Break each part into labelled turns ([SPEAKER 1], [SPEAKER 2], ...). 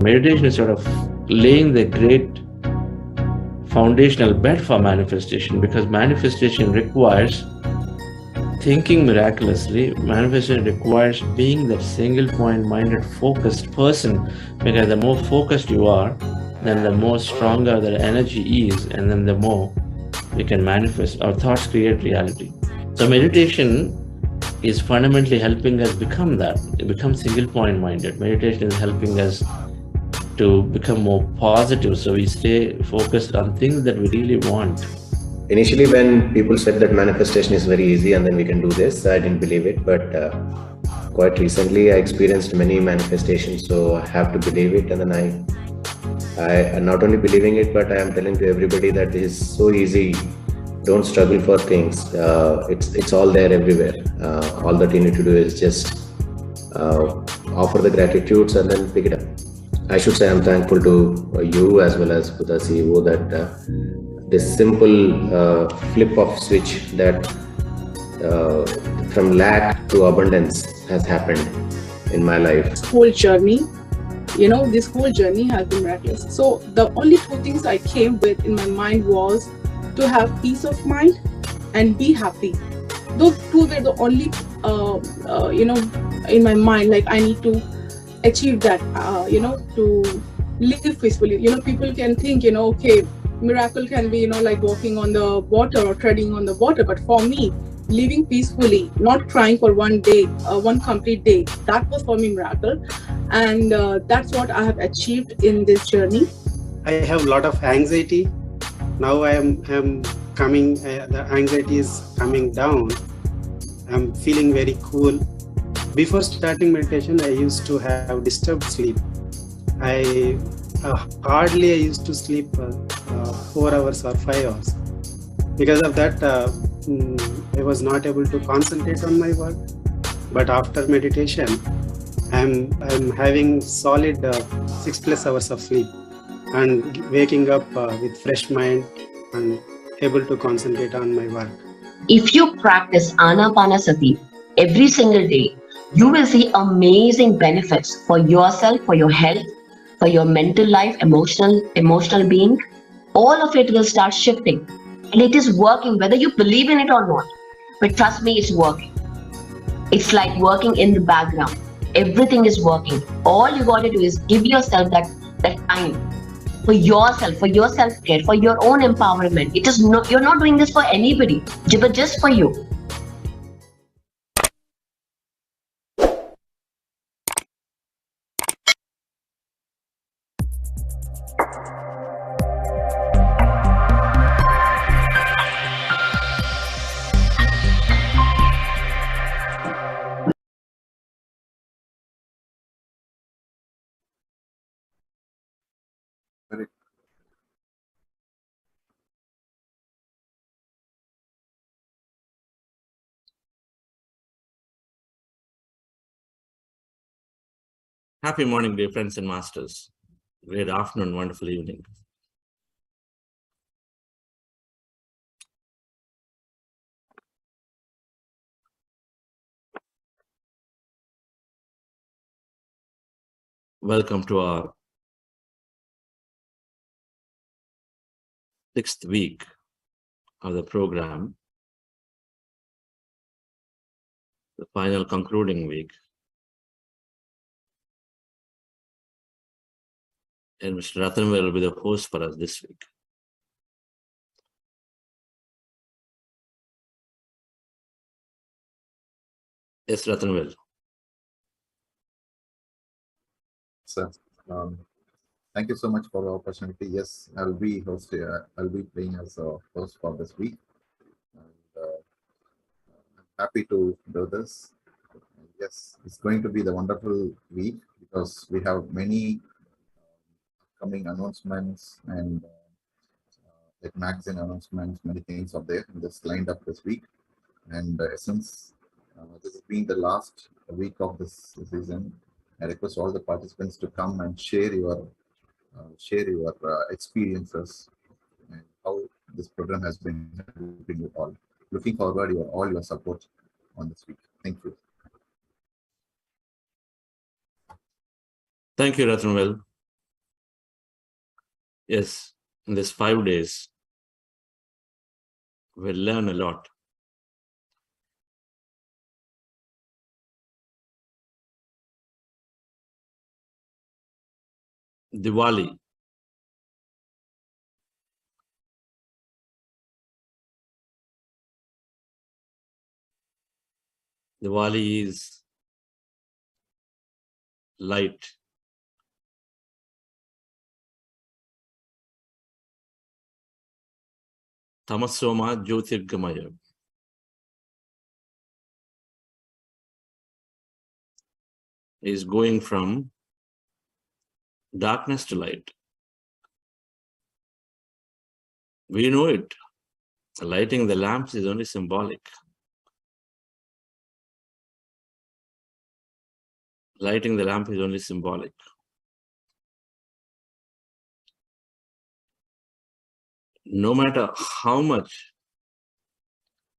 [SPEAKER 1] Meditation is sort of laying the great foundational bed for manifestation, because manifestation requires thinking miraculously. Manifestation requires being that single point minded focused person, because the more focused you are, then the more stronger the energy is, and then the more we can manifest. Our thoughts create reality. So meditation is fundamentally helping us become that, become single point minded. Meditation is helping us to become more positive, so we stay focused on things that we really want.
[SPEAKER 2] Initially, when people said that manifestation is very easy and then we can do this, I didn't believe it. But quite recently, I experienced many manifestations, so I have to believe it. And then I not only believing it, but I am telling to everybody that this is so easy. Don't struggle for things. It's all there everywhere. All that you need to do is just offer the gratitudes and then pick it up. I should say I'm thankful to you as well as to the CEO that this simple flip of switch that from lack to abundance has happened in my life.
[SPEAKER 3] This whole journey has been miraculous. So the only two things I came with in my mind was to have peace of mind and be happy. Those two were the only, in my mind, like I need to achieve that, to live peacefully. People can think, okay, miracle can be, like walking on the water or treading on the water. But for me, living peacefully, not crying for one day, one complete day, that was for me miracle. And that's what I have achieved in this journey.
[SPEAKER 4] I have a lot of anxiety. Now I am coming, the anxiety is coming down. I'm feeling very cool. Before starting meditation, I used to have disturbed sleep. I used to sleep 4 hours or 5 hours. Because of that, I was not able to concentrate on my work. But after meditation, I'm having solid 6+ hours of sleep and waking up with fresh mind and able to concentrate on my work.
[SPEAKER 5] If you practice Anapanasati every single day, you will see amazing benefits for yourself, for your health, for your mental life, emotional being. All of it will start shifting. And it is working, whether you believe in it or not. But trust me, it's working. It's like working in the background. Everything is working. All you got to do is give yourself that time for yourself, for your self-care, for your own empowerment. It is not, you're not doing this for anybody, but just for you.
[SPEAKER 1] Happy morning, dear friends and masters. Great afternoon, wonderful evening. Welcome to our 6th week of the program, the final concluding week. And Mr. Rathanvel will be the host for us this week. Yes, Rathanvel.
[SPEAKER 6] Sir, thank you so much for the opportunity. Yes, I'll be playing as a host for this week. And, I'm happy to do this. Yes, it's going to be the wonderful week because we have many upcoming announcements and like magazine announcements, many things are there in this lined up this week. And since this has been the last week of this season, I request all the participants to come and share your experiences and how this program has been helping you all. Looking forward to all your support on this week. Thank you.
[SPEAKER 1] Thank you, Rathanvel. Yes, in these 5 days, we'll learn a lot. Diwali. Diwali is light. Tamasoma Jyotirgamaya. Is going from darkness to light. We know it. Lighting the lamps is only symbolic. Lighting the lamp is only symbolic. No matter how much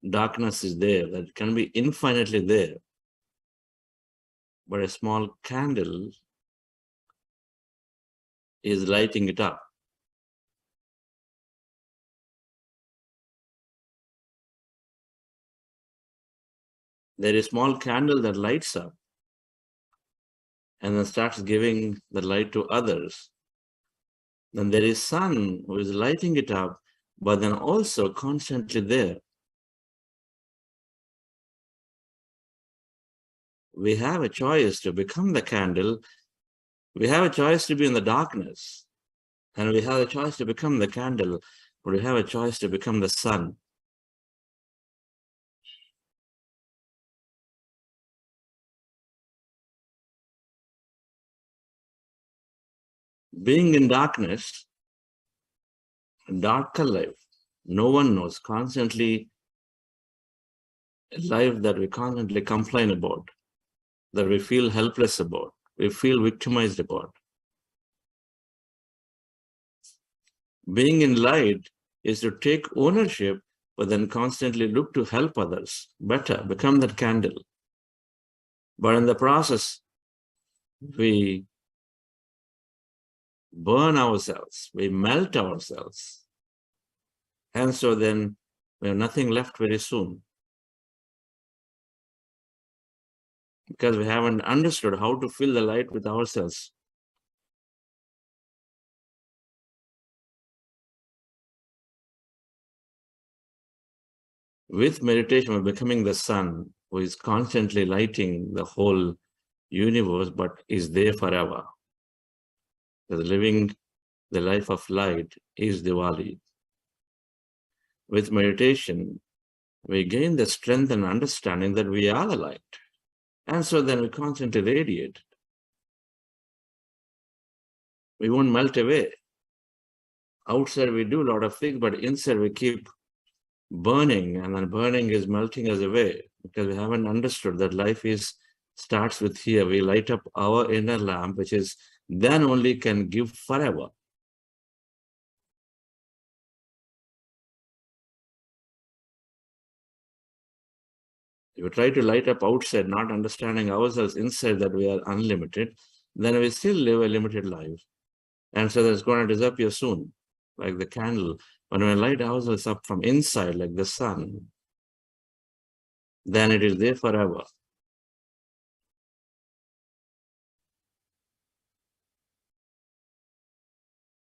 [SPEAKER 1] darkness is there, that can be infinitely there, but a small candle is lighting it up. There is a small candle that lights up and then starts giving the light to others. Then there is sun who is lighting it up, but then also constantly there. We have a choice to become the candle. We have a choice to be in the darkness, and we have a choice to become the candle, but we have a choice to become the sun. Being in darkness, darker life, no one knows, constantly a life that we constantly complain about, that we feel helpless about, we feel victimized about. Being in light is to take ownership, but then constantly look to help others better, become that candle. But in the process, we burn ourselves, we melt ourselves. And so then we have nothing left very soon. Because we haven't understood how to fill the light with ourselves. With meditation, we're becoming the sun who is constantly lighting the whole universe, but is there forever. Because living the life of light is Diwali. With meditation, we gain the strength and understanding that we are the light. And so then we constantly radiate. We won't melt away. Outside we do a lot of things, but inside we keep burning, and then burning is melting us away because we haven't understood that life starts with here. We light up our inner lamp, which is then only can give forever. If we try to light up outside, not understanding ourselves inside that we are unlimited, then we still live a limited life. And so that's going to disappear soon, like the candle. When we light ourselves up from inside, like the sun, then it is there forever.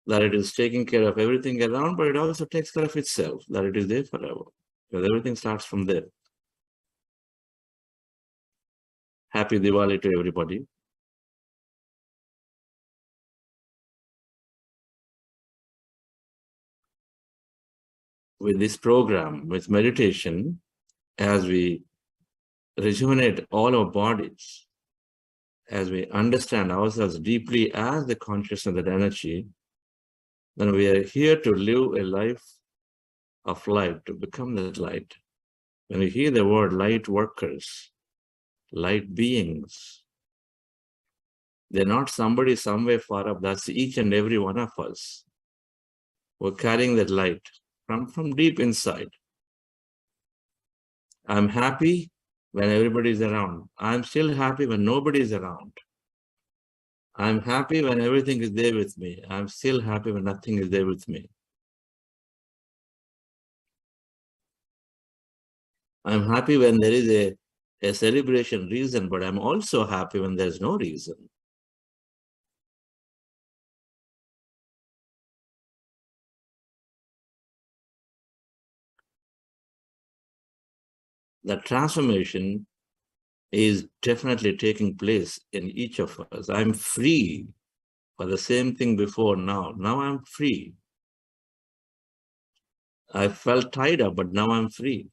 [SPEAKER 1] That it is taking care of everything around, but it also takes care of itself, that it is there forever. Because everything starts from there. Happy Diwali to everybody. With this program, with meditation, as we rejuvenate all our bodies, as we understand ourselves deeply as the consciousness, that energy, then we are here to live a life of light, to become that light. When you hear the word light workers, light beings, they're not somebody somewhere far up. That's each and every one of us. We're carrying that light from deep inside. I'm happy when everybody is around. I'm still happy when nobody is around. I'm happy when everything is there with me. I'm still happy when nothing is there with me. I'm happy when there is a celebration reason, but I'm also happy when there's no reason. That transformation is definitely taking place in each of us. I'm free for the same thing before now. Now I'm free. I felt tied up, but now I'm free.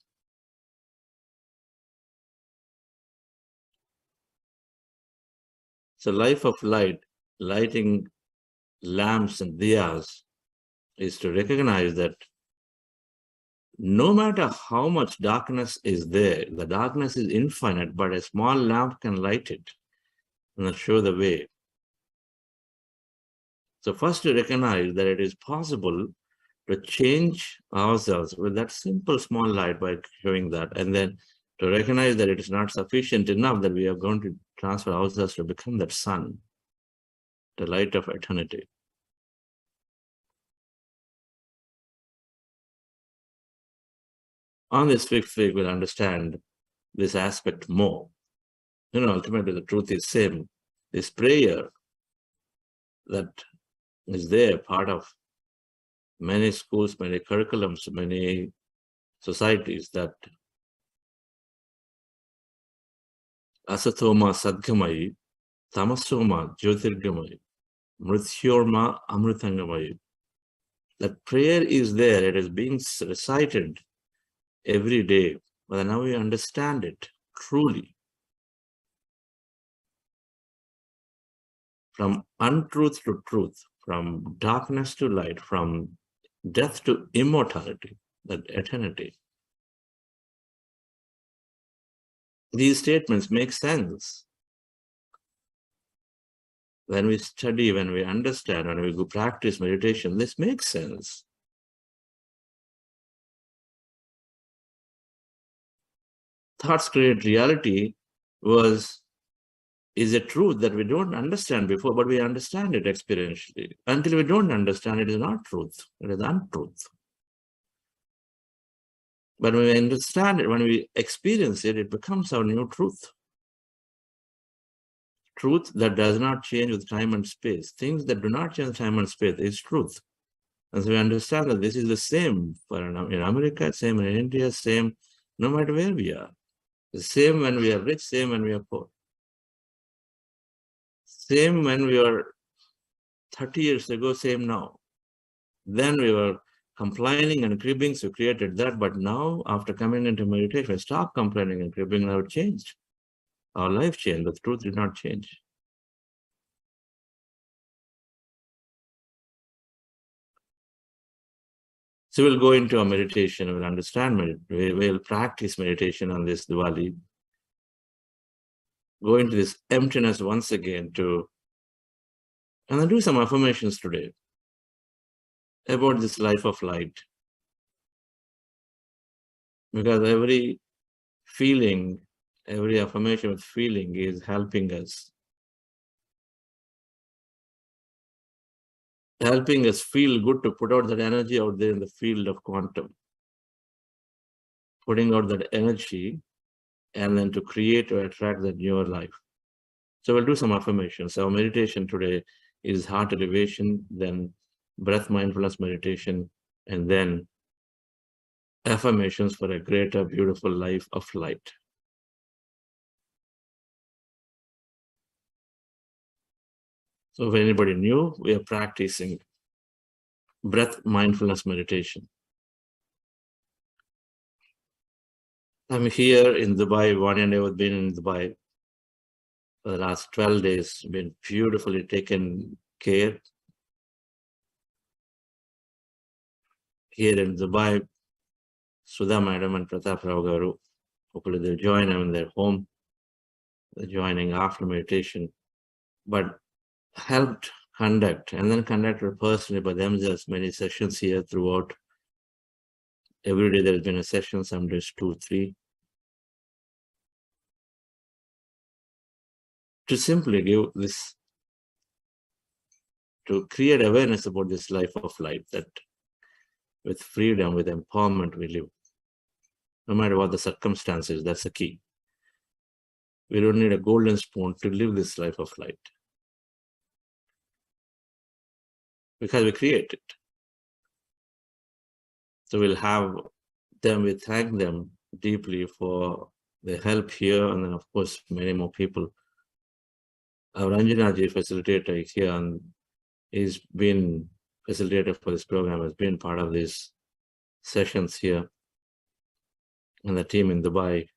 [SPEAKER 1] So life of light, lighting lamps and diyas, is to recognize that no matter how much darkness is there, the darkness is infinite, but a small lamp can light it and show the way. So first to recognize that it is possible to change ourselves with that simple small light by showing that, and then to recognize that it is not sufficient enough, that we are going to transfer ourselves to become that sun, the light of eternity. On this fifth week, we'll understand this aspect more. Ultimately the truth is same. This prayer that is there, part of many schools, many curriculums, many societies, that asatoma sadgamai, tamasoma jyotirgamai, mrityorma amritangamai. That prayer is there, it is being recited every day, but now we understand it truly. From untruth to truth, from darkness to light, from death to immortality, that eternity. These statements make sense. When we study, when we understand, when we go practice meditation, this makes sense. Thoughts create reality is a truth that we don't understand before, but we understand it experientially. Until we don't understand, it is not truth, it is untruth. But when we understand it, when we experience it, it becomes our new truth. Truth that does not change with time and space. Things that do not change with time and space is truth. And so we understand that this is the same in America, same in India, same no matter where we are. The same when we are rich, same when we are poor. Same when we were 30 years ago, same now. Then we were complaining and cribbing, so created that. But now, after coming into meditation, we stop complaining and cribbing, now it changed. Our life changed, but the truth did not change. So we'll go into a meditation, we'll understand, we'll practice meditation on this Diwali. Go into this emptiness once again and then do some affirmations today about this life of light. Because every feeling, every affirmation with feeling is helping us. Helping us feel good to put out that energy out there in the field of quantum. Putting out that energy and then to create or attract that newer life. So we'll do some affirmations. Our meditation today is heart elevation, then breath mindfulness meditation, and then affirmations for a greater, beautiful life of light. So if anybody new, we are practicing breath mindfulness meditation. I'm here in Dubai. Vani and I have been in Dubai for the last 12 days, been beautifully taken care. Here in Dubai, Sudha Madam and Pratap Rao Garu, hopefully they'll join them in their home. They're joining after meditation, but helped conduct and then conducted personally by themselves many sessions here throughout. Every day there has been a session, some days 2, 3. To simply give this to create awareness about this life of light, that with freedom, with empowerment we live. No matter what the circumstances, that's the key. We don't need a golden spoon to live this life of light, because we create it. So we'll have them, we thank them deeply for the help here, and then of course many more people. Our Anjanaji facilitator here, and he's been facilitator for this program, has been part of these sessions here, and the team in Dubai,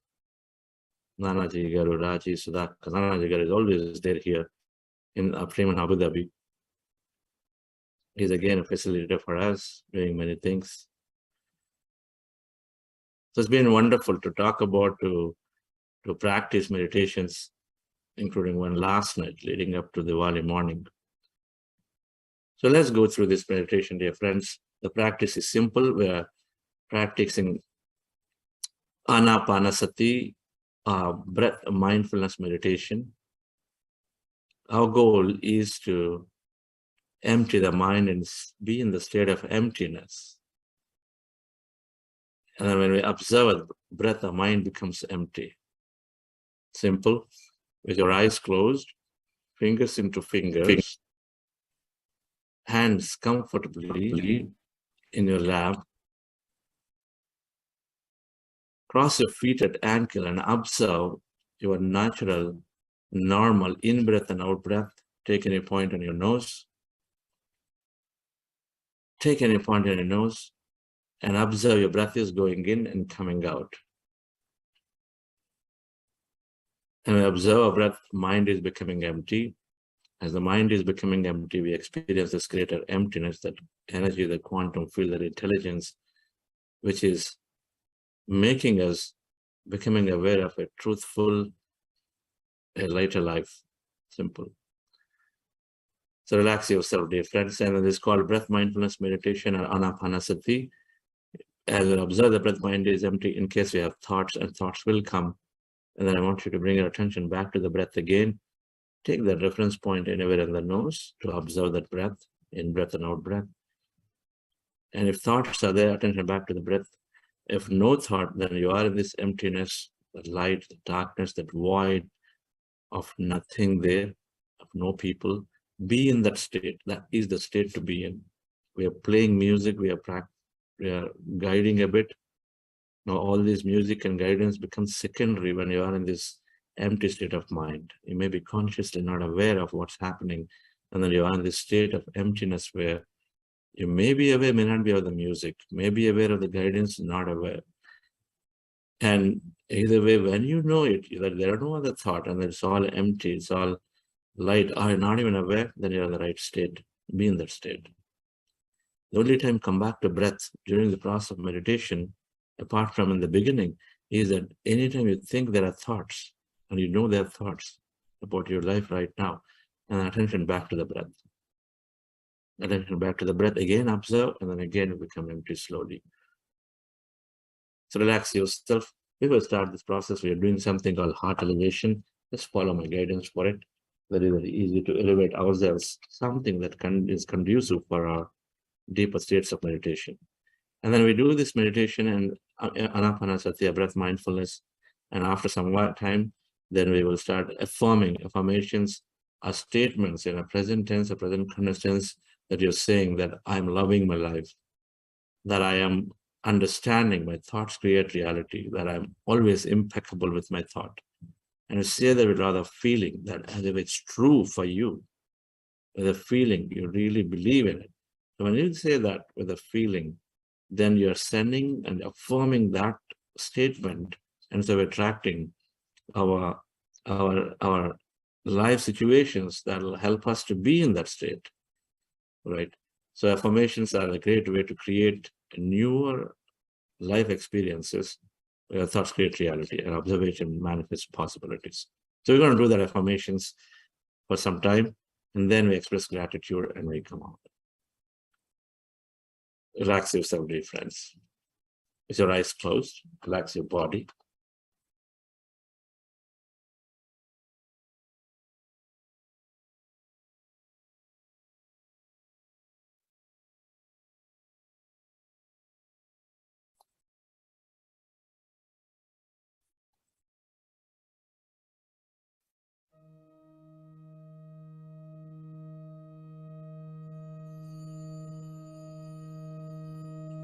[SPEAKER 1] Nanaji Garu, Raji, Sudhakar. Nanaji Garu is always there here in upstream in Abu Dhabi. He's again a facilitator for us, doing many things. So it's been wonderful to talk about, to practice meditations, including one last night leading up to Diwali morning. So let's go through this meditation, dear friends. The practice is simple. We are practicing Anapanasati, breath mindfulness meditation. Our goal is to empty the mind and be in the state of emptiness. And then when we observe breath, the mind becomes empty. Simple. With your eyes closed, fingers into fingers, hands comfortably in your lap. Cross your feet at ankle and observe your natural, normal in-breath and out-breath. Take any point on your nose. Take any point on your nose and observe your breath is going in and coming out. And we observe our breath, mind is becoming empty. As the mind is becoming empty, we experience this greater emptiness, that energy, the quantum field, that intelligence, which is making us becoming aware of a truthful, a lighter life. Simple. So relax yourself, dear friends. And this is called breath mindfulness meditation, or Anapanasati. As we observe the breath, mind is empty. In case we have thoughts, and thoughts will come, and then I want you to bring your attention back to the breath again. Take the reference point anywhere in the nose to observe that breath, in breath and out breath. And if thoughts are there, attention back to the breath. If no thought, then you are in this emptiness, the light, the darkness, that void of nothing there, of no people. Be in that state. That is the state to be in. We are playing music, we are guiding a bit. Now all this music and guidance becomes secondary when you are in this empty state of mind. You may be consciously not aware of what's happening, and then you are in this state of emptiness where you may be aware, may not be aware of the music, may be aware of the guidance, not aware. And either way, when you know it, that there are no other thought, and it's all empty, it's all light, or you're not even aware, then you're in the right state. Be in that state. The only time come back to breath during the process of meditation, apart from in the beginning, is that anytime you think there are thoughts, and you know there are thoughts about your life right now, and attention back to the breath. Attention back to the breath, again observe, and then again it become empty slowly. So relax yourself. We will start this process. We are doing something called heart elevation. Just follow my guidance for it. Very, very easy to elevate ourselves, something that is conducive for our deeper states of meditation. And then we do this meditation and Anapanasati, breath mindfulness. And after some time, then we will start affirming. Affirmations are statements in a present tense, a present continuous tense, that you're saying that I'm loving my life, that I am understanding my thoughts create reality, that I'm always impeccable with my thought. And you say that with rather feeling, that as if it's true for you, with a feeling, you really believe in it. So when you say that with a feeling, then you're sending and affirming that statement, and so attracting our life situations that will help us to be in that state, right? So affirmations are a great way to create newer life experiences where thoughts create reality and observation manifests possibilities. So we're going to do that affirmations for some time, and then we express gratitude and we come out. Relax yourself, dear friends. With your eyes closed, relax your body.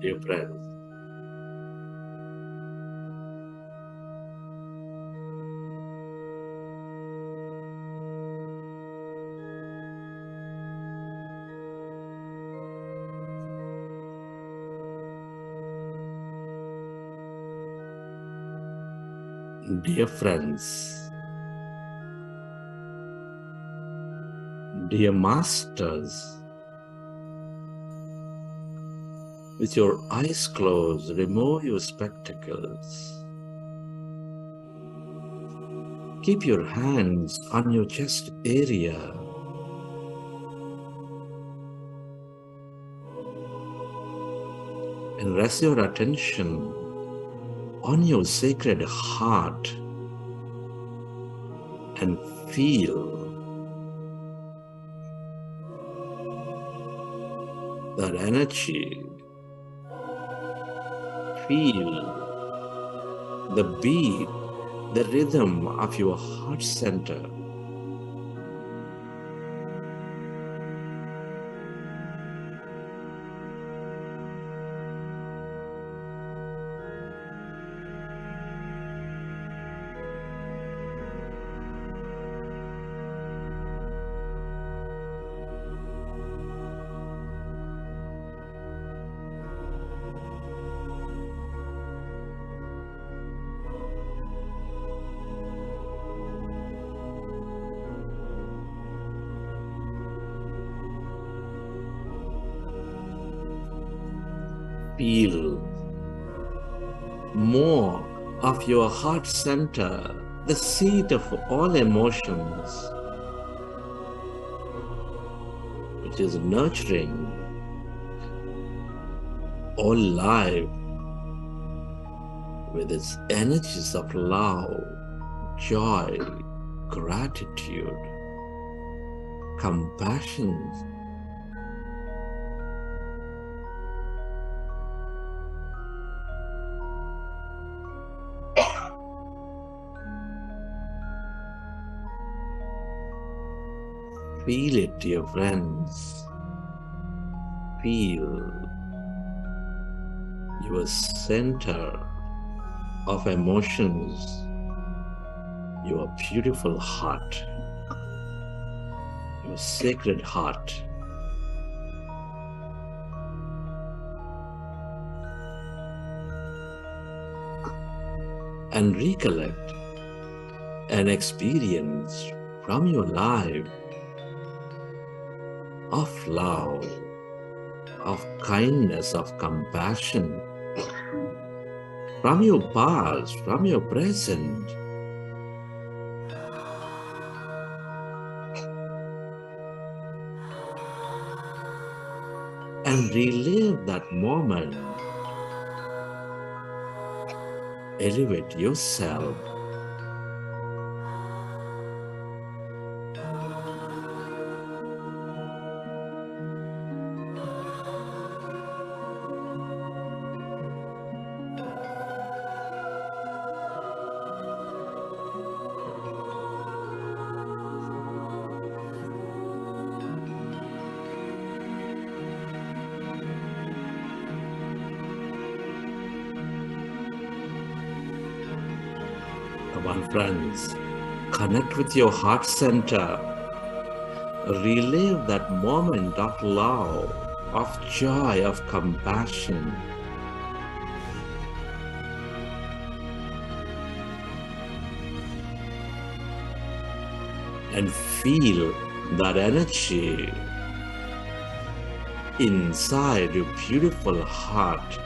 [SPEAKER 1] dear friends. Dear friends, dear masters, with your eyes closed, remove your spectacles. Keep your hands on your chest area. And rest your attention on your sacred heart and feel that energy. Feel the beat, the rhythm of your heart center. Feel more of your heart center, the seat of all emotions, which is nurturing all life with its energies of love, joy, gratitude, compassion. Feel it, dear friends. Feel your center of emotions, your beautiful heart, your sacred heart. And recollect an experience from your life of love, of kindness, of compassion, from your past, from your present. And relive that moment. Elevate yourself. Come on, friends, connect with your heart center. Relive that moment of love, of joy, of compassion. And feel that energy inside your beautiful heart.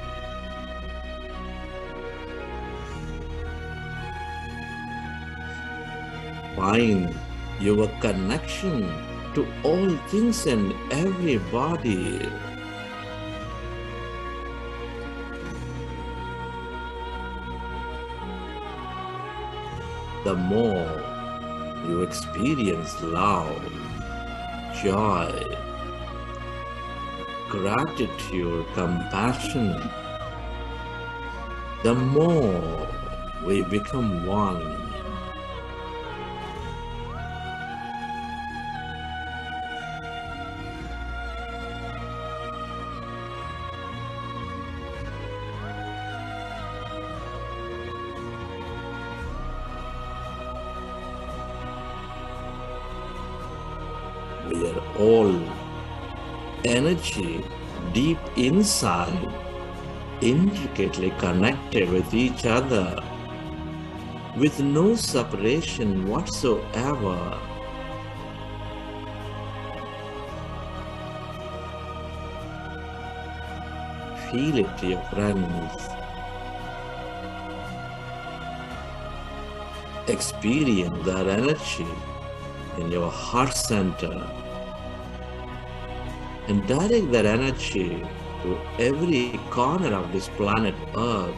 [SPEAKER 1] Find your connection to all things and everybody. The more you experience love, joy, gratitude, compassion, the more we become one. We are all energy deep inside, intricately connected with each other, with no separation whatsoever. Feel it, dear friends. Experience that energy in your heart center and direct that energy to every corner of this planet Earth.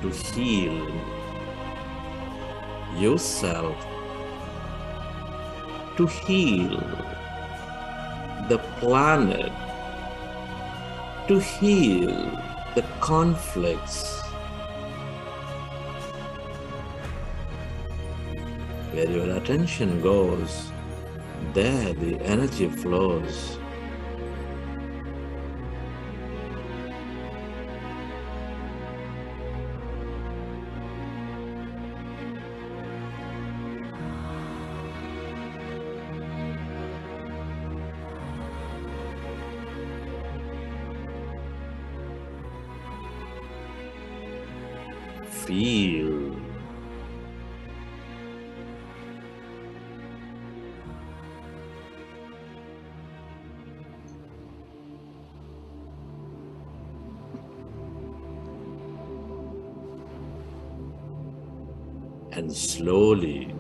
[SPEAKER 1] To heal yourself, to heal the planet, to heal the conflicts. Where your attention goes, there the energy flows. Feel. And slowly,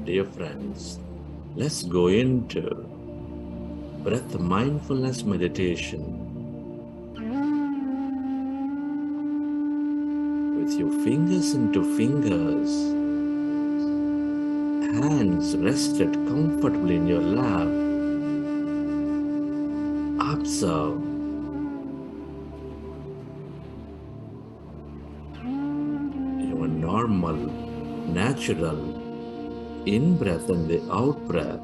[SPEAKER 1] dear friends, let's go into breath mindfulness meditation. With your fingers into fingers, hands rested comfortably in your lap. Observe your normal, natural in-breath and the out-breath.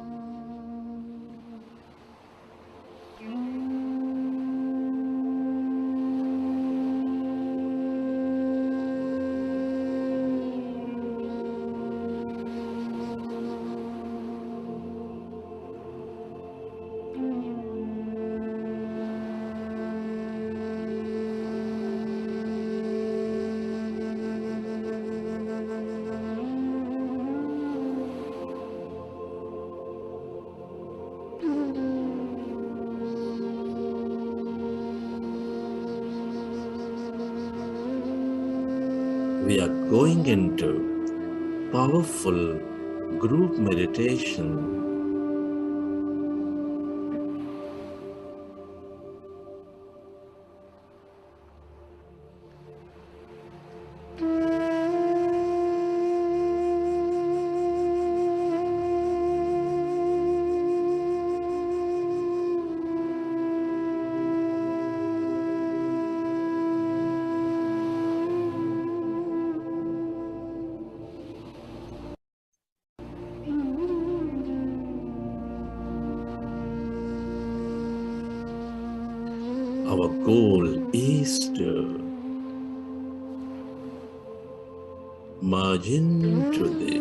[SPEAKER 1] We are going into powerful group meditation. Our goal is to merge into the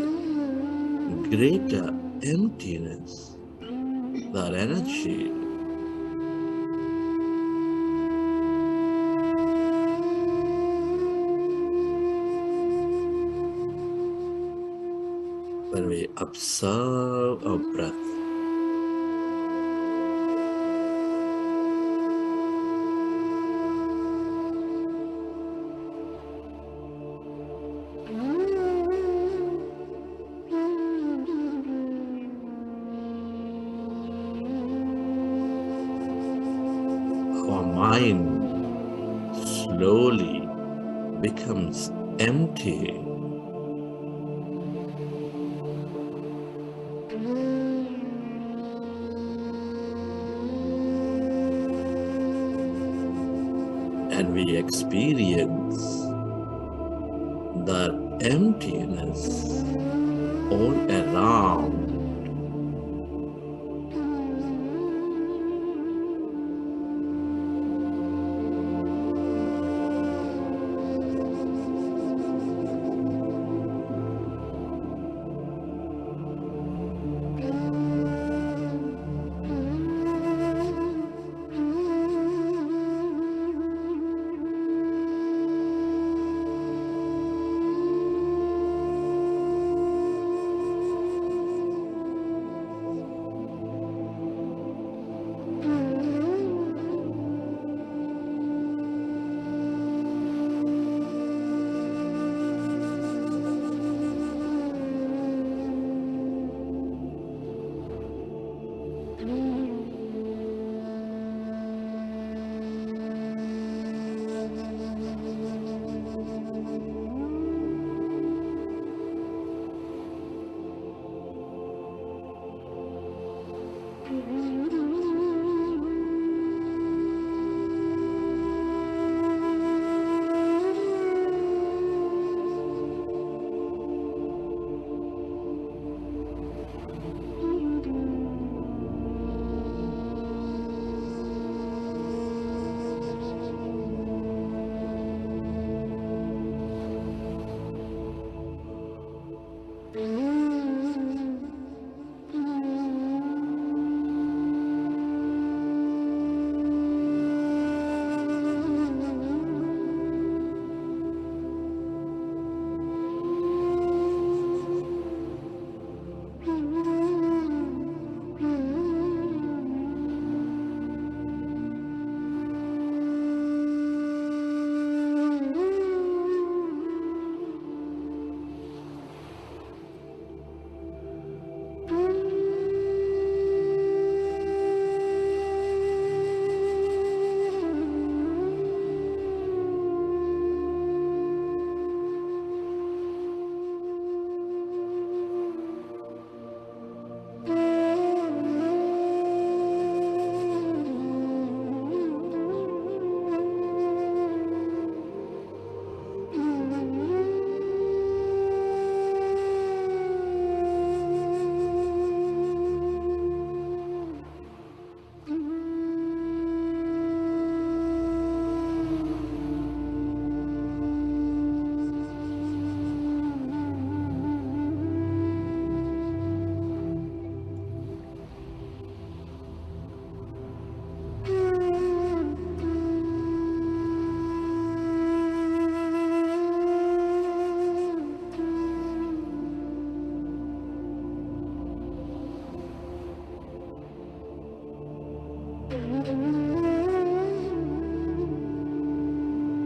[SPEAKER 1] greater emptiness, that energy when we observe our breath. Our mind slowly becomes empty. And we experience that emptiness all around.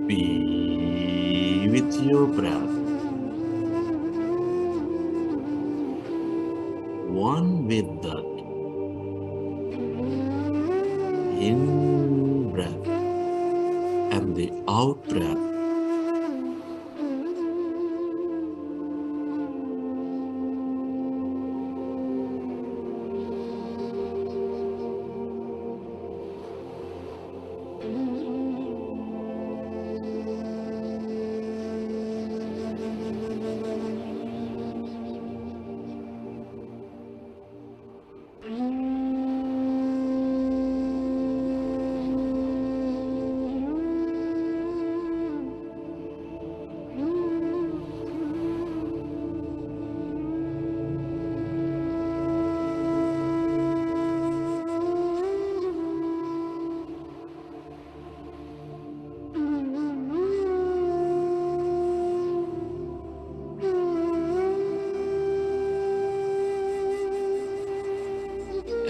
[SPEAKER 1] Be with your breath. One with that in breath and the out breath.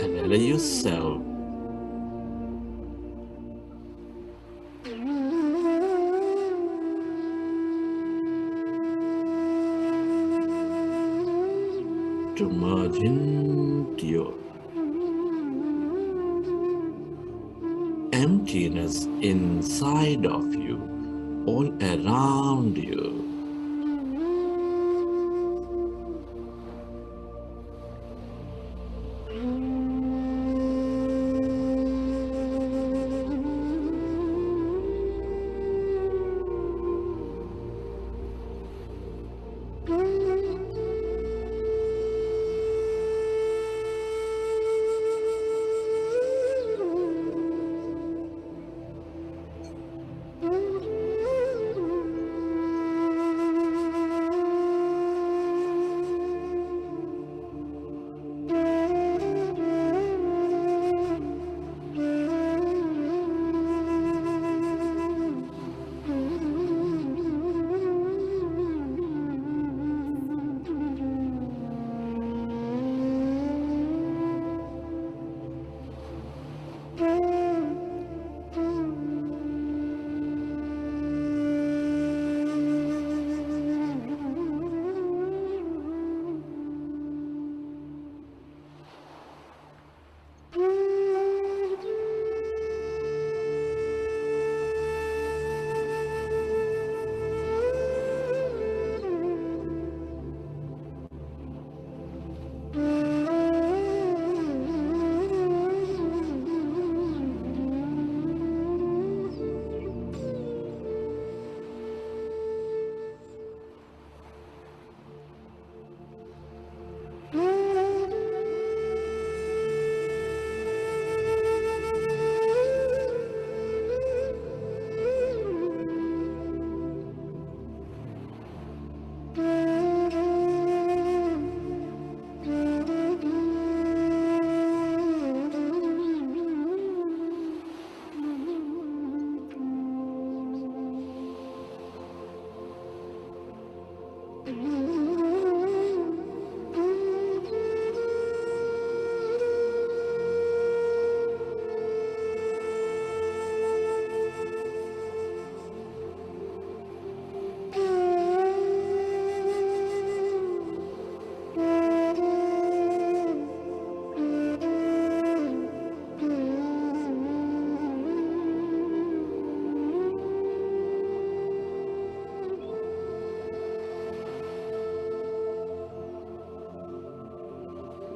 [SPEAKER 1] And allow yourself to merge into your emptiness inside of you, all around you.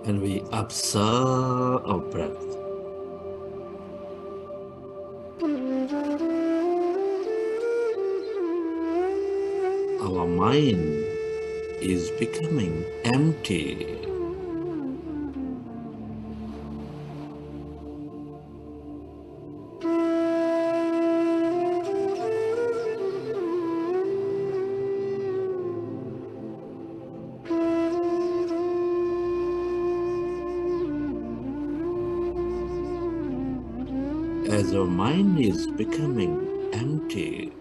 [SPEAKER 1] And we observe our breath. Our mind is becoming empty. As our mind is becoming empty,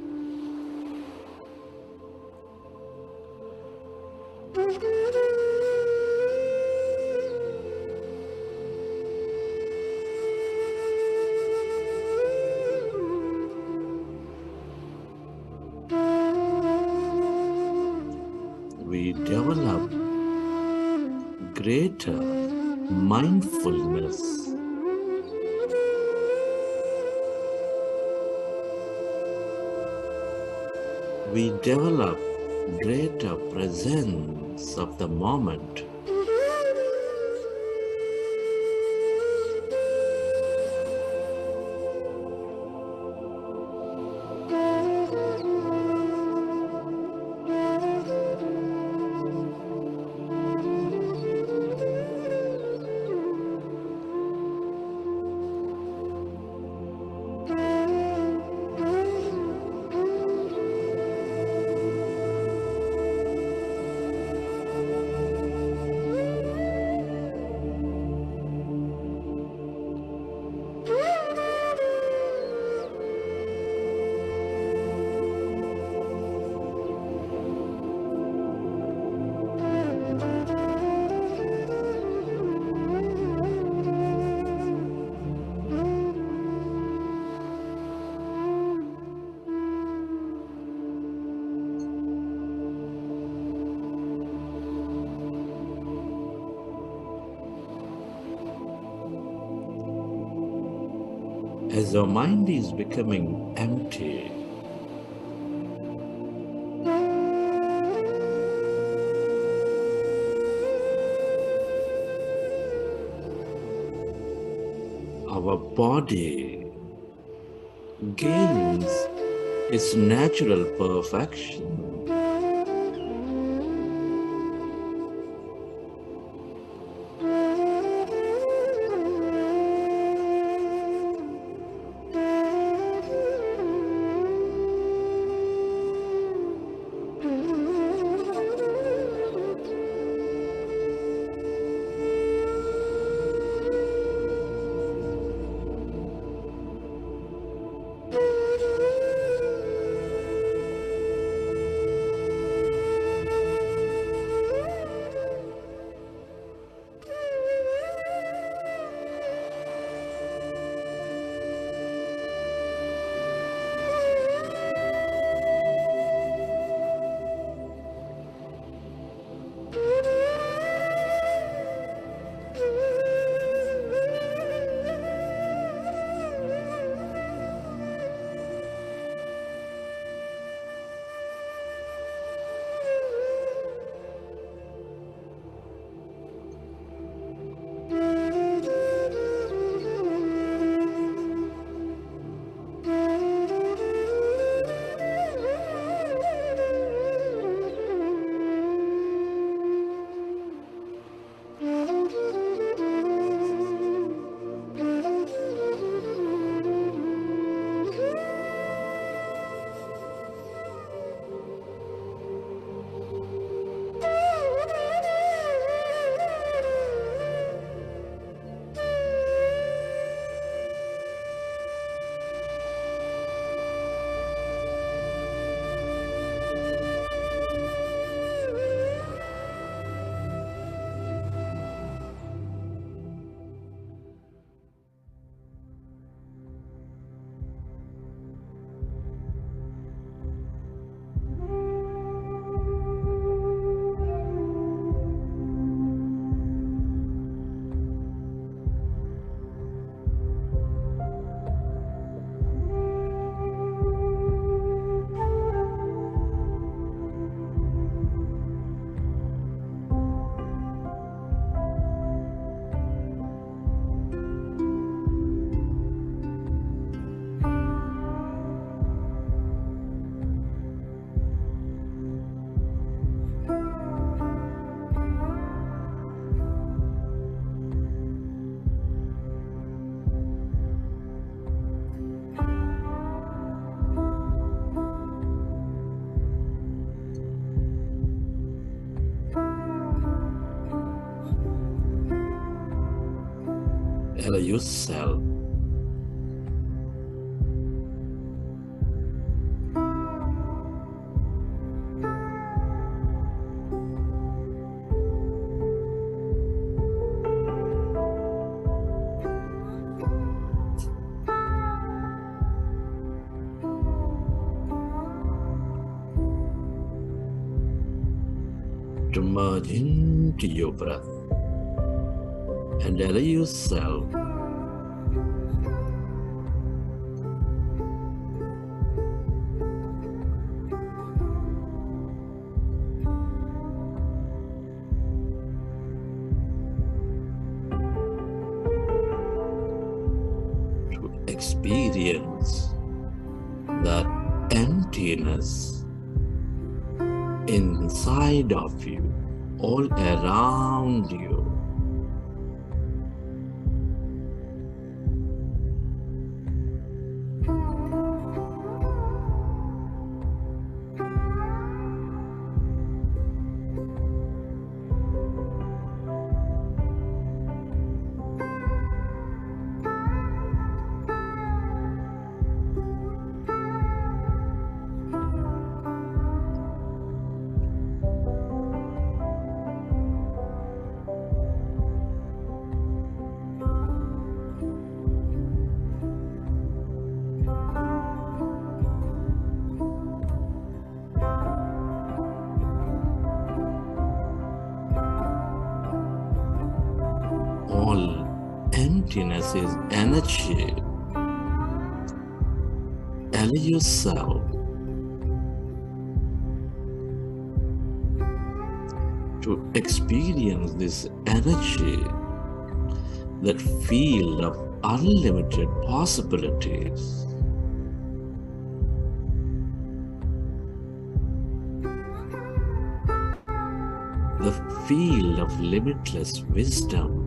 [SPEAKER 1] we develop greater mindfulness. We develop greater presence of the moment. As our mind is becoming empty, our body gains its natural perfection. Allow yourself to merge into your breath and allow yourself to experience that emptiness inside of you, all around you. All emptiness is energy. Allow yourself to experience this energy, that field of unlimited possibilities. The field of limitless wisdom.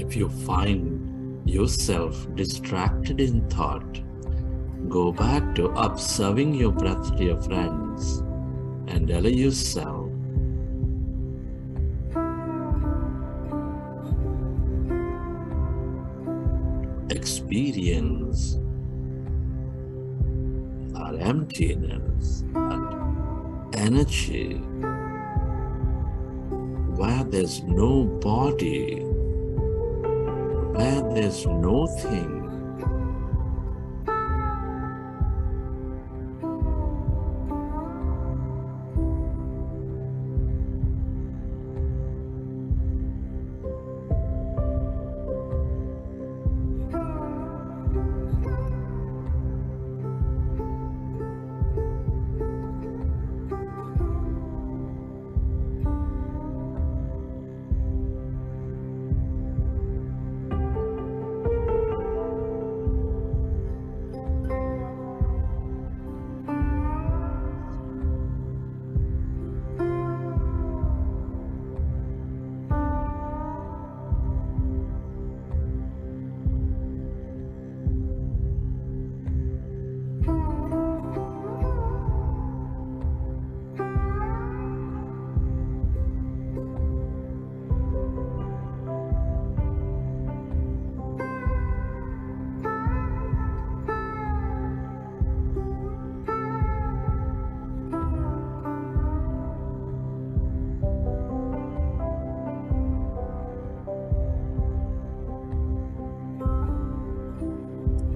[SPEAKER 1] If you find yourself distracted in thought, go back to observing your breath, dear friends, and allow yourself experience our emptiness and energy, where there's no body, where there's no thing.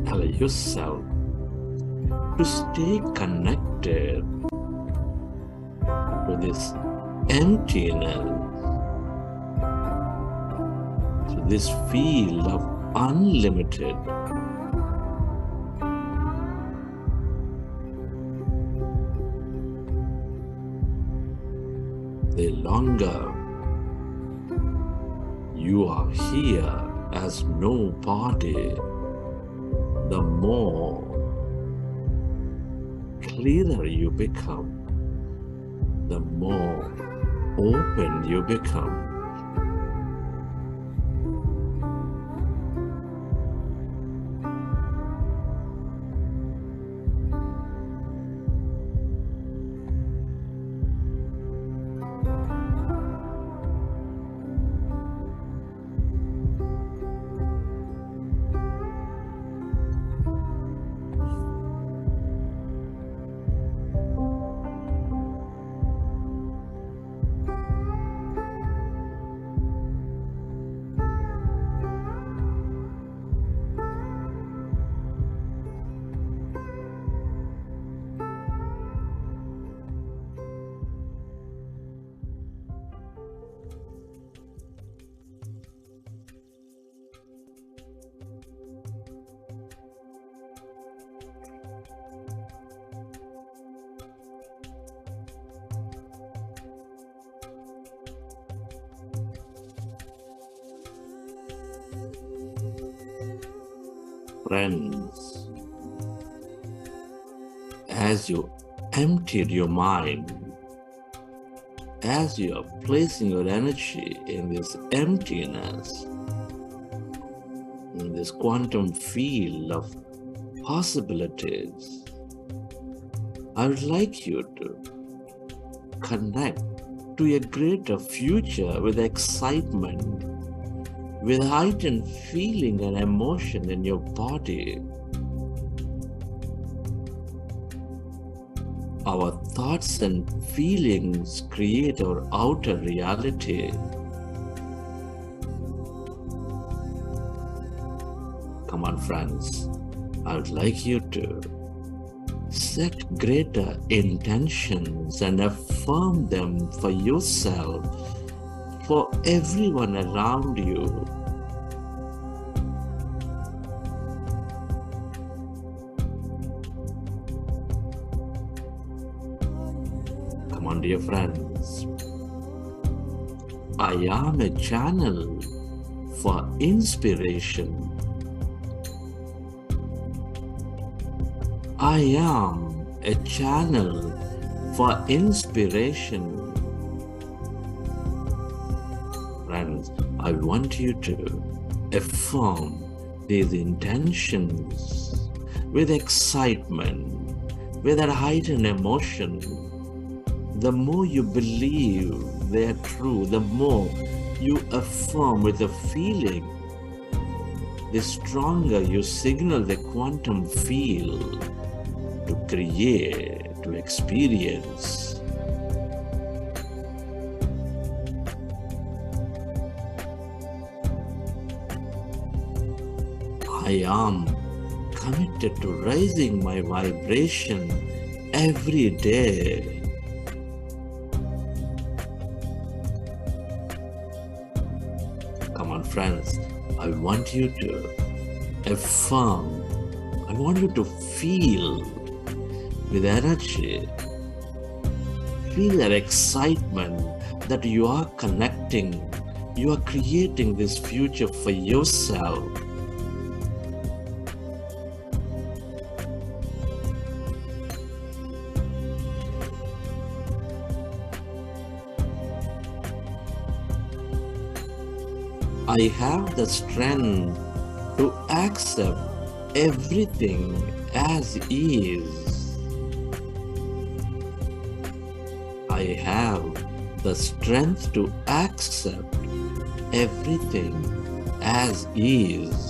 [SPEAKER 1] Allow yourself to stay connected to this emptiness, to this field of unlimited. The longer you are here as no body, the more clearer you become, the more open you become. Friends, as you emptied your mind, as you are placing your energy in this emptiness, in this quantum field of possibilities, I would like you to connect to a greater future with excitement, with heightened feeling and emotion in your body. Our thoughts and feelings create our outer reality. Come on, friends, I would like you to set greater intentions and affirm them for yourself, for everyone around you. Come on, dear friends. I am a channel for inspiration. I am a channel for inspiration. Friends, I want you to affirm these intentions with excitement, with that heightened emotion, the more you believe they are true, the more you affirm with a feeling, the stronger you signal the quantum field to create, to experience. I am committed to raising my vibration every day. Come on, friends, I want you to affirm, I want you to feel with energy, feel that excitement that you are connecting, you are creating this future for yourself. I have the strength to accept everything as is. I have the strength to accept everything as is.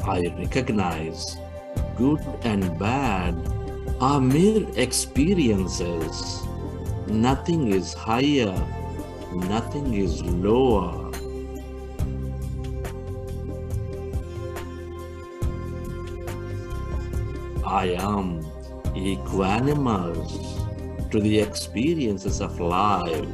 [SPEAKER 1] I recognize good and bad are mere experiences. Nothing is higher, nothing is lower. I am equanimous to the experiences of life.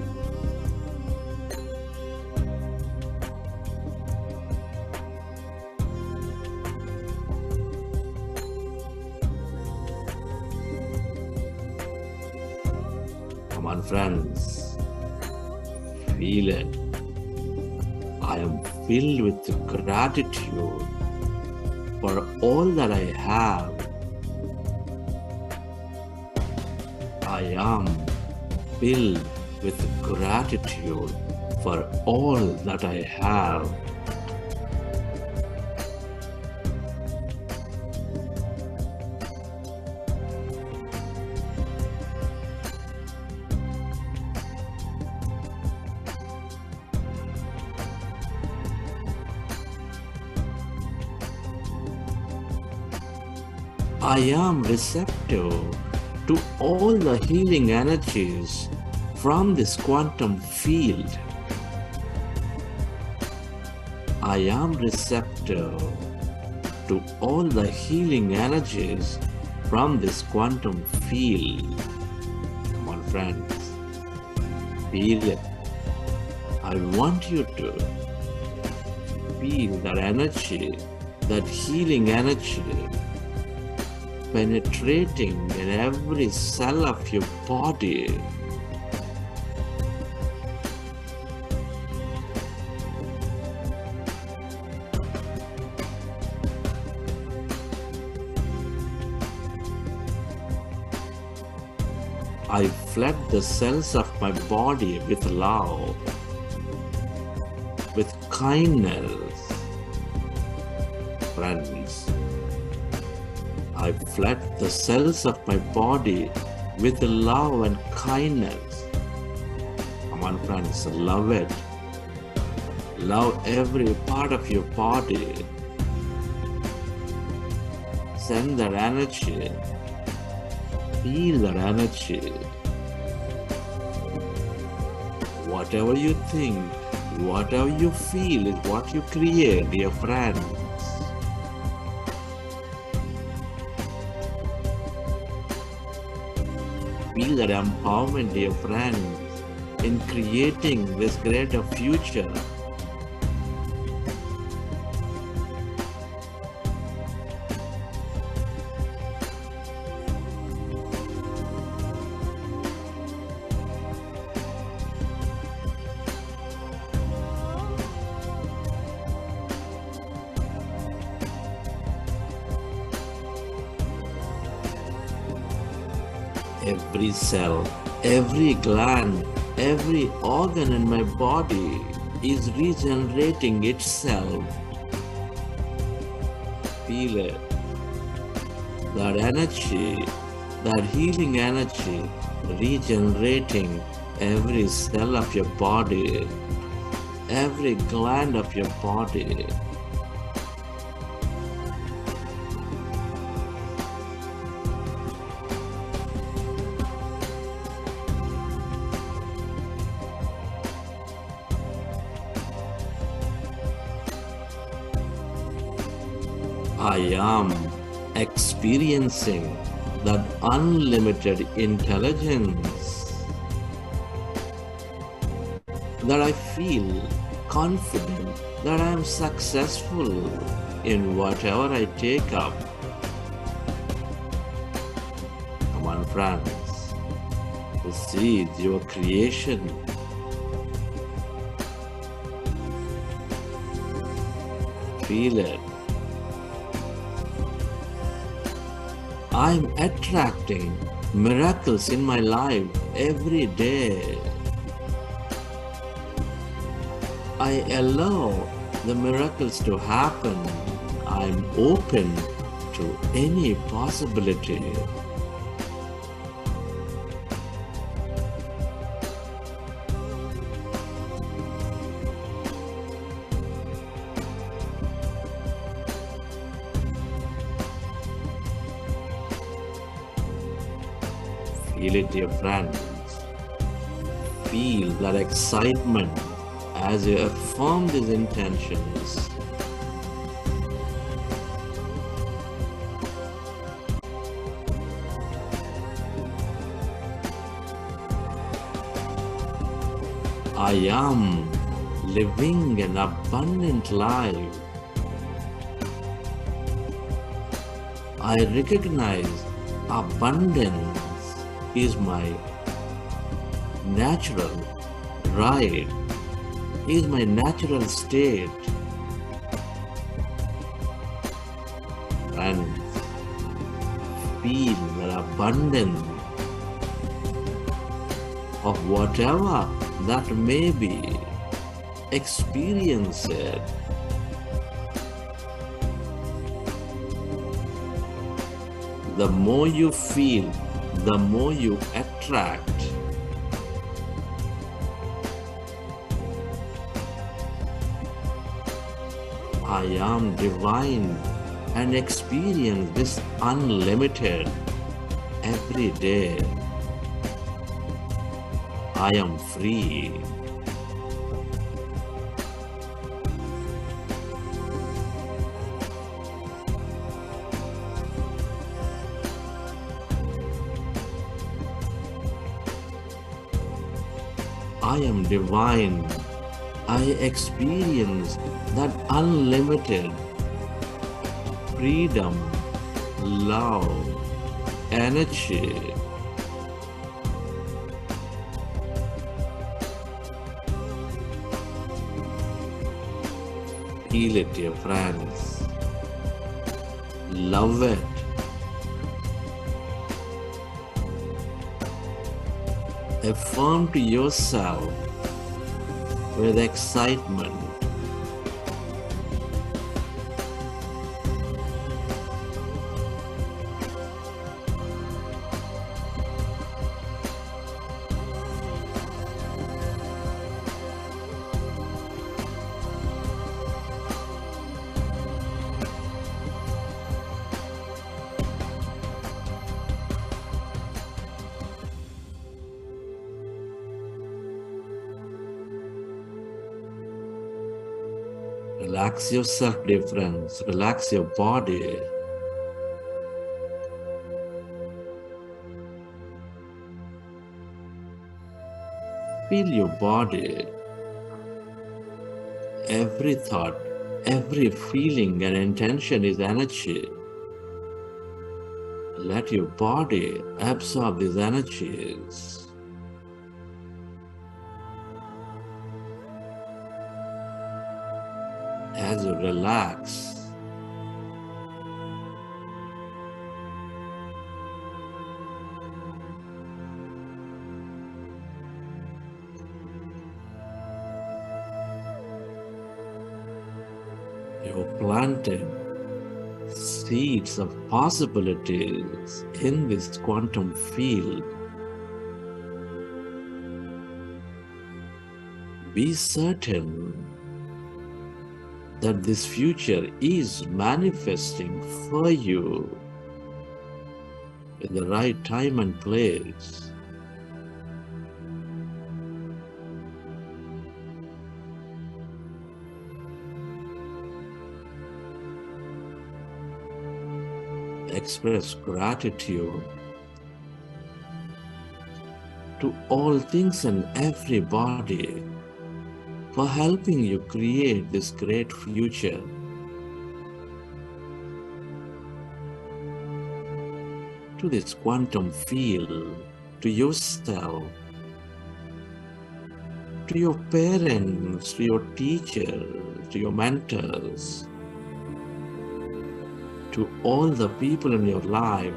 [SPEAKER 1] Come on, friends, feel it. I am filled with gratitude for all that I have. I am filled with gratitude for all that I have. I am receptive to all the healing energies from this quantum field. I am receptive to all the healing energies from this quantum field. Come on, friends, feel it. I want you to feel that energy, that healing energy, penetrating in every cell of your body. I flood the cells of my body with love, with kindness. Friends, I flood the cells of my body with love and kindness. Come on, friends, love it. Love every part of your body. Send that energy. Feel that energy. Whatever you think, whatever you feel is what you create, dear friends. Feel that empowerment, dear friends, in creating this greater future. Every cell, every gland, every organ in my body is regenerating itself. Feel it. That energy, that healing energy, regenerating every cell of your body, every gland of your body. I am experiencing that unlimited intelligence, that I feel confident that I am successful in whatever I take up. Come on, friends, this is your creation. Feel it. I'm attracting miracles in my life every day. I allow the miracles to happen. I'm open to any possibility. Feel it, dear friends. Feel that excitement as you affirm these intentions. I am living an abundant life. I recognize abundance is my natural right, is my natural state. And feel the abundance of whatever that may be. Experience it. The more you feel, the more you attract. I am divine and experience this unlimited every day. I am free. I am divine. I experience that unlimited freedom, love, energy. Feel it, dear friends. Love it. Affirm to yourself with excitement. Relax yourself, dear friends. Relax your body. Feel your body. Every thought, every feeling and intention is energy. Let your body absorb these energies. As you relax, planted seeds of possibilities in this quantum field. Be certain that this future is manifesting for you in the right time and place. Express gratitude to all things and everybody for helping you create this great future. To this quantum field, to yourself, to your parents, to your teachers, to your mentors, to all the people in your life.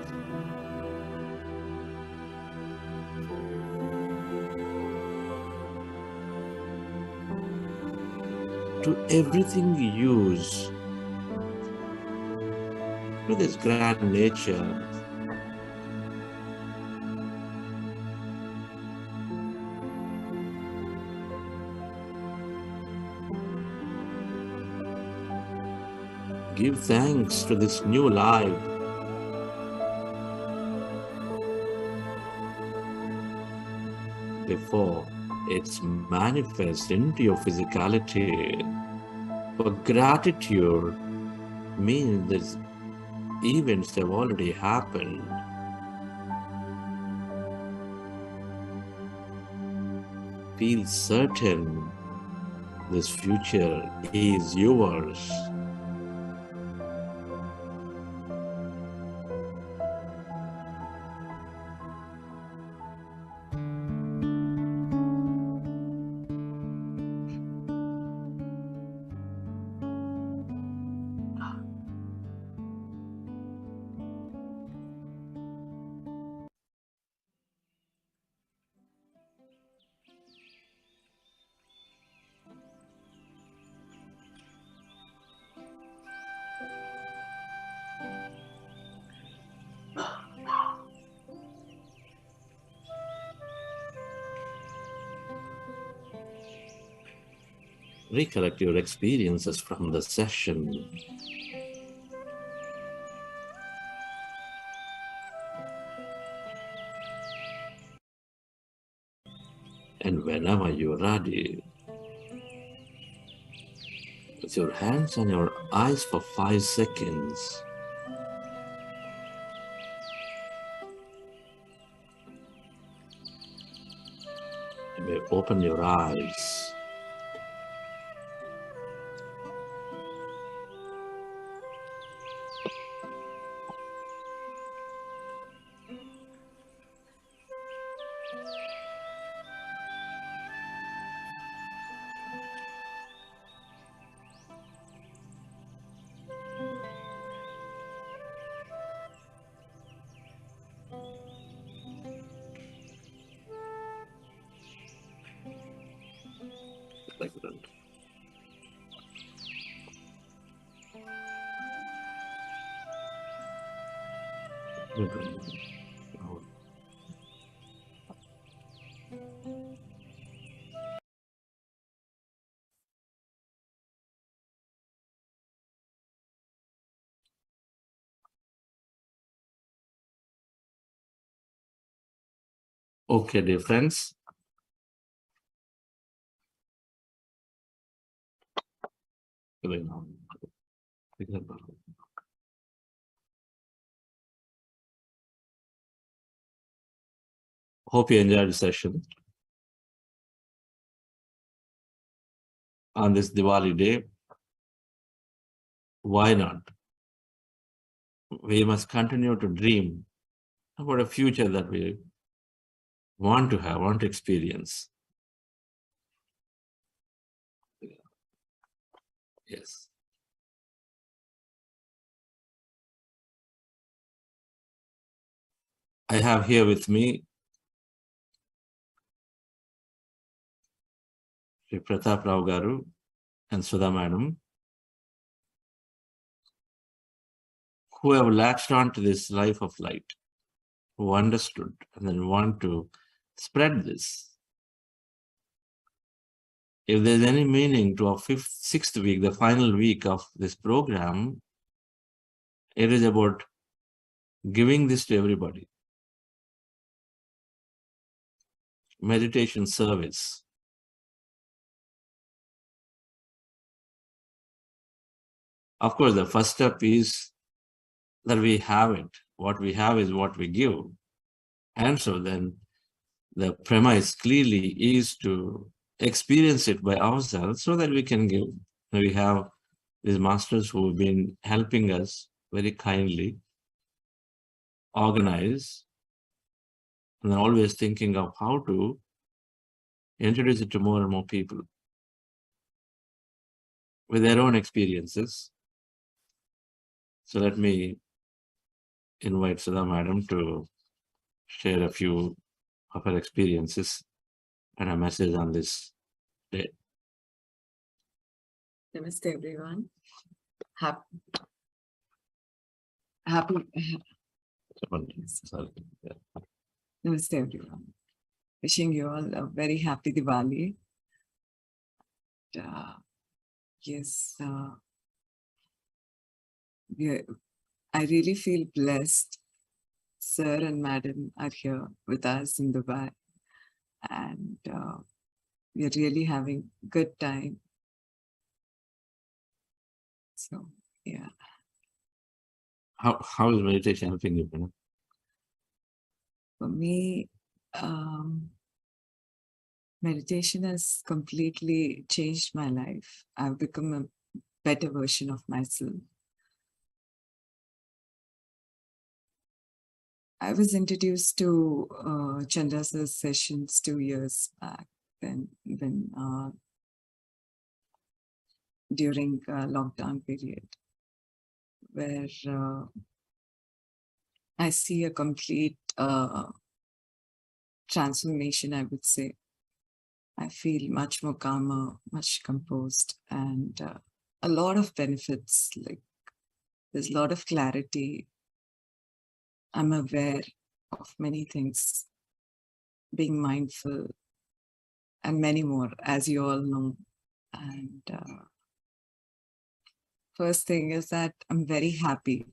[SPEAKER 1] To everything you use, to this grand nature. Give thanks to this new life. Before it's manifest into your physicality. For gratitude means these events have already happened. Feel certain this future is yours. Recollect your experiences from the session. And whenever you're ready, with your hands on your eyes for 5 seconds, you may open your eyes. Like that. Okay, dear friends. Hope you enjoyed the session. On this Diwali day, why not? We must continue to dream about a future that we want to have, want to experience. Yes. I have here with me Sri Pratap Rao Garu and Sudha Madam. who have latched on to this life of light, who understood and then want to spread this. If there's any meaning to our sixth week, the final week of this program, it is about giving this to everybody. Meditation service. Of course, the first step is that we have it. What we have is what we give. And so then the premise clearly is to experience it by ourselves so that we can give. We have these masters who have been helping us very kindly organize, and then always thinking of how to introduce it to more and more people with their own experiences. So let me invite Sudha Madam to share a few of her experiences and a message on this day.
[SPEAKER 7] Namaste, everyone.
[SPEAKER 1] Sorry. Yeah.
[SPEAKER 7] Namaste, everyone. Wishing you all a very happy Diwali. Yes, I really feel blessed. Sir and Madam are here with us in Dubai, and we are really having a good time. So, yeah.
[SPEAKER 1] How is meditation helping you, Madam?
[SPEAKER 7] For me, meditation has completely changed my life. I've become a better version of myself. I was introduced to Chandra's sessions 2 years back, when during lockdown period, where I see a complete transformation, I would say. I feel much more calmer, much composed, and a lot of benefits. Like, there's a lot of clarity. I'm aware of many things, being mindful, and many more, as you all know. And first thing is that I'm very happy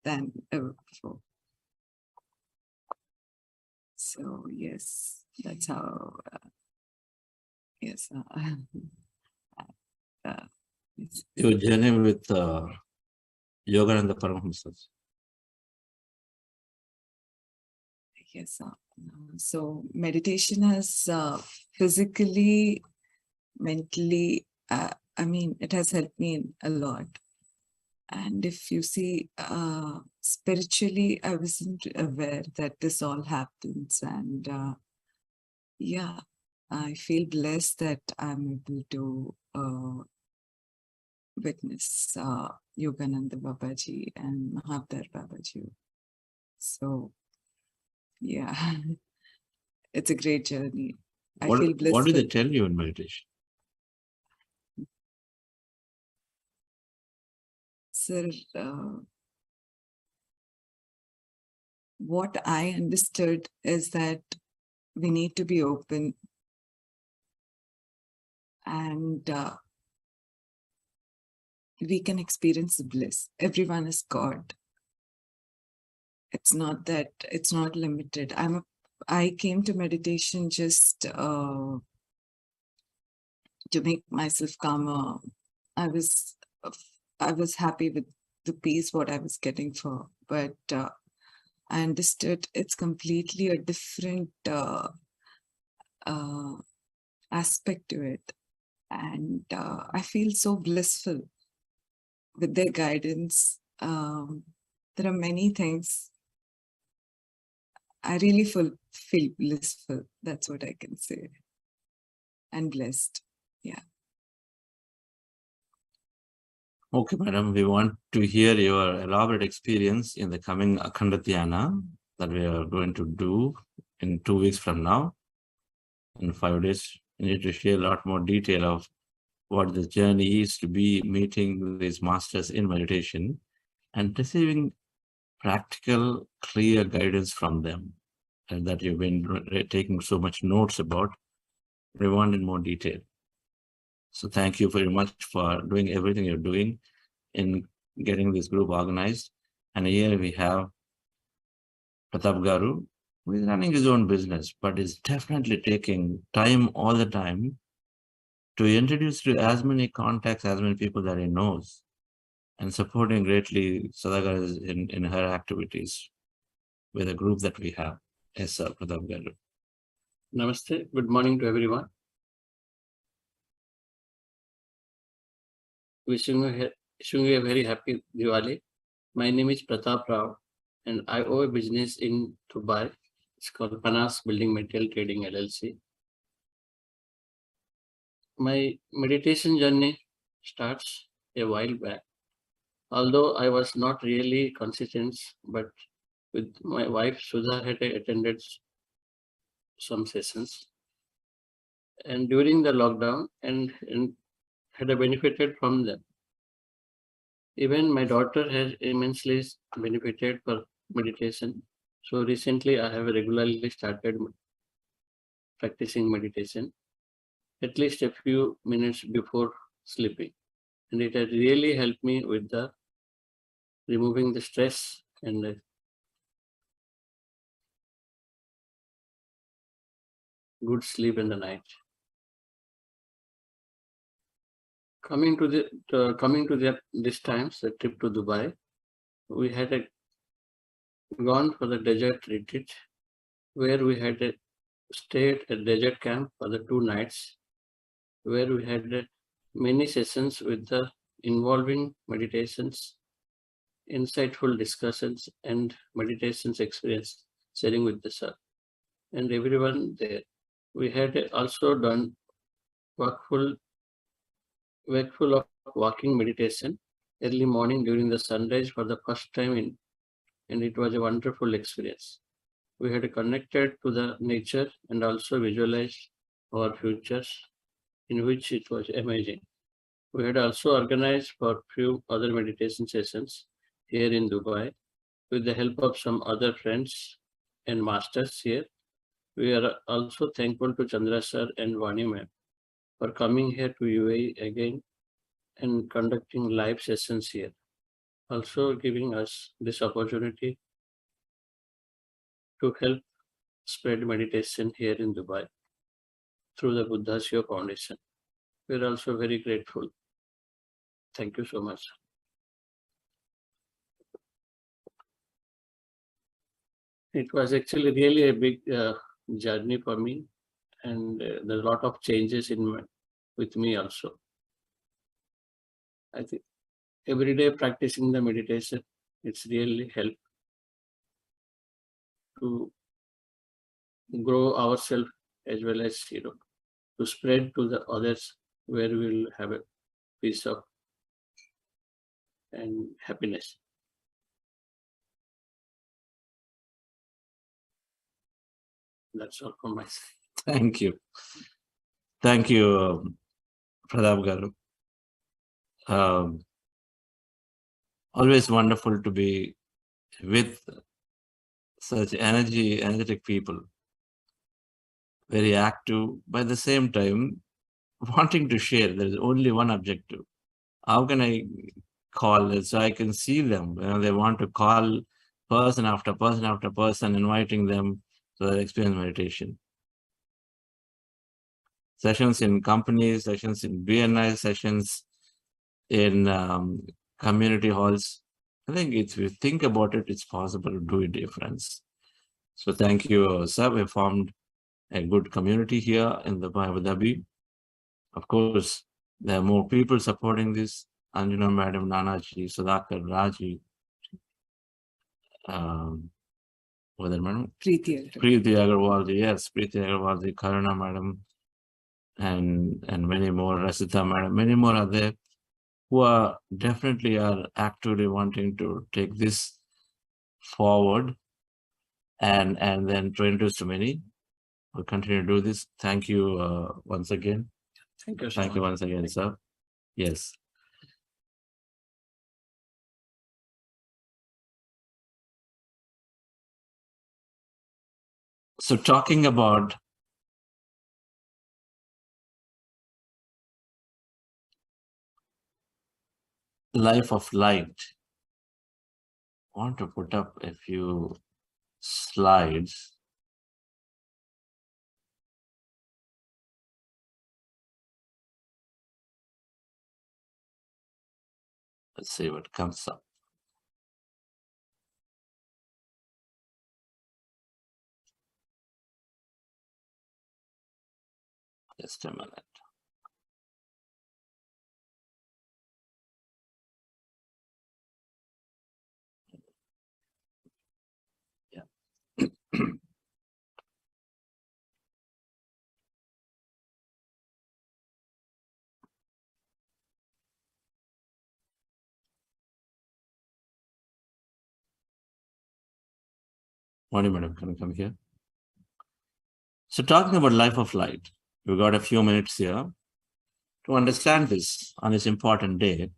[SPEAKER 7] than ever before. So yes, that's how. Yes.
[SPEAKER 1] Your journey with Yogananda Paramahamsas.
[SPEAKER 7] Yes. So meditation has physically, mentally, I mean, it has helped me a lot. And if you see, spiritually, I wasn't aware that this all happens. And yeah, I feel blessed that I'm able to witness Yogananda Babaji and Mahavdar Babaji. So yeah, it's a great journey. I feel blessed.
[SPEAKER 1] What do they tell you in meditation?
[SPEAKER 7] Sir, what I understood is that we need to be open, and we can experience bliss. Everyone is God. It's not that, it's not limited. I came to meditation just to make myself calmer. I was happy with the peace what I was getting for, but I understood it's completely a different aspect to it, and I feel so blissful with their guidance. There are many things. I really feel blissful. That's what I can say. And blessed. Yeah.
[SPEAKER 1] Okay, Madam, we want to hear your elaborate experience in the coming Akhanda Dhyana that we are going to do in 2 weeks from now. In 5 days, you need to share a lot more detail of what the journey is to be meeting these masters in meditation and receiving practical, clear guidance from them, and that you've been taking so much notes about. We want in more detail. So thank you very much for doing everything you're doing in getting this group organized. And here we have Pratap Garu, who is running his own business, but is definitely taking time all the time to introduce to as many contacts, as many people that he knows, and supporting greatly Sadagar in her activities with the group that we have. Yes, sir, Pratap Garu.
[SPEAKER 8] Namaste. Good morning to everyone. Wishing you a very happy Diwali. My name is Pratap Rao, and I own a business in Dubai. It's called Panas Building Material Trading LLC. My meditation journey starts a while back. Although I was not really consistent, but with my wife Sudha had attended some sessions, and during the lockdown, and had benefited from them. Even my daughter has immensely benefited for meditation. So recently I have regularly started practicing meditation, at least a few minutes before sleeping. And it has really helped me with the removing the stress and the good sleep in the night. Coming to this times, the trip to Dubai, we had gone for the desert retreat, where we had stayed at desert camp for the 2 nights, where we had many sessions with the involving meditations, insightful discussions, and meditations experience sharing with the sir and everyone there. We had also done wakeful of walking meditation early morning during the sunrise for the first time and it was a wonderful experience. We had connected to the nature and also visualized our futures, in which it was amazing. We had also organized for few other meditation sessions here in Dubai with the help of some other friends and masters here. We are also thankful to Chandra sir and Vani ma'am for coming here to UAE again and conducting live sessions here, also giving us this opportunity to help spread meditation here in Dubai through the Buddha Shiva Foundation. We are also very grateful. Thank you so much. It was actually really a big journey for me, and there's a lot of changes with me also. I think every day practicing the meditation, it's really helped to grow ourselves as well as to spread to the others, where we will have a peace of and happiness. That's all from my side.
[SPEAKER 1] Thank you. Thank you, Pratap Garu. Always wonderful to be with such energetic people, very active, by the same time wanting to share. There is only one objective. How can I call it so I can see them? They want to call person after person after person, inviting them to their experience meditation. Sessions in companies, sessions in BNI, sessions in community halls. I think if you think about it, it's possible to do a difference. So thank you, sir. We formed a good community here in the Abu Dhabi. Of course, there are more people supporting this. Anjana Madam, Nanaji, Sudhakar, Raji, what is madam? Preeti Agarwal, yes, Preeti Agarwal, Karuna Madam, and many more, Rasita Madam, many more are there who are definitely actively wanting to take this forward and then to introduce to many. We'll continue to do this. Thank you once again.
[SPEAKER 8] Thank you.
[SPEAKER 1] Thank you once again, sir. Yes. So talking about life of light, I want to put up a few slides. Let's see what comes up. Just a minute. Yeah. Morning, madam. Can you come here? So talking about life of light, we've got a few minutes here to understand this on this important day.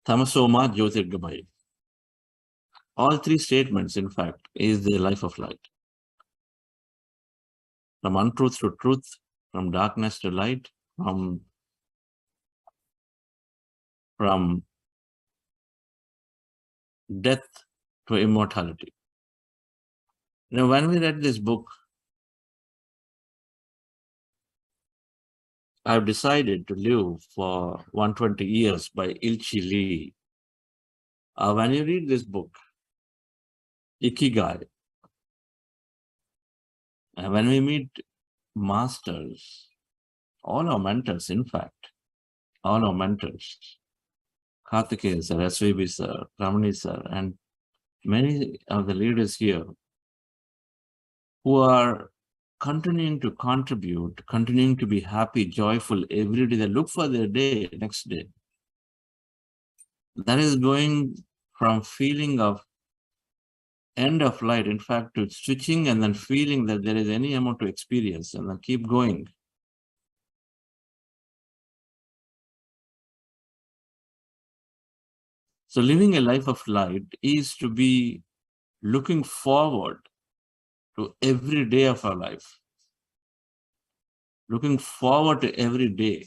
[SPEAKER 1] Tamasoma Jyotirgamaya. All three statements, in fact, is the life of light. From untruth to truth, from darkness to light, from death to immortality. Now, when we read this book, I've decided to live for 120 years by Ilchi Lee. When you read this book, Ikigai, and when we meet masters, all our mentors, in fact, all our mentors, Karthikeya sir, SVB sir, Ramani sir, and many of the leaders here who are continuing to contribute, continuing to be happy, joyful every day. They look for their day, next day. That is going from feeling of end of light, in fact, to switching and then feeling that there is any amount to experience and then keep going. So living a life of light is to be looking forward to every day of our life. Looking forward to every day.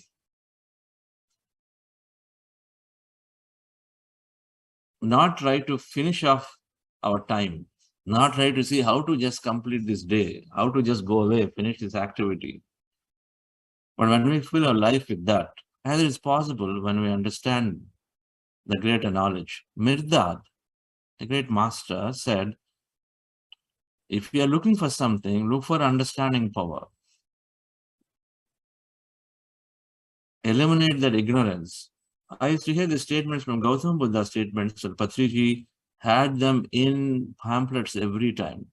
[SPEAKER 1] Not try to finish off our time. Not try to see how to just complete this day, how to just go away, finish this activity. But when we fill our life with that, as it is possible when we understand the greater knowledge. Mirdad, a great master, said, if you are looking for something, look for understanding power. Eliminate that ignorance. I used to hear the statements from Gautam Buddha statements, so Patriji had them in pamphlets every time,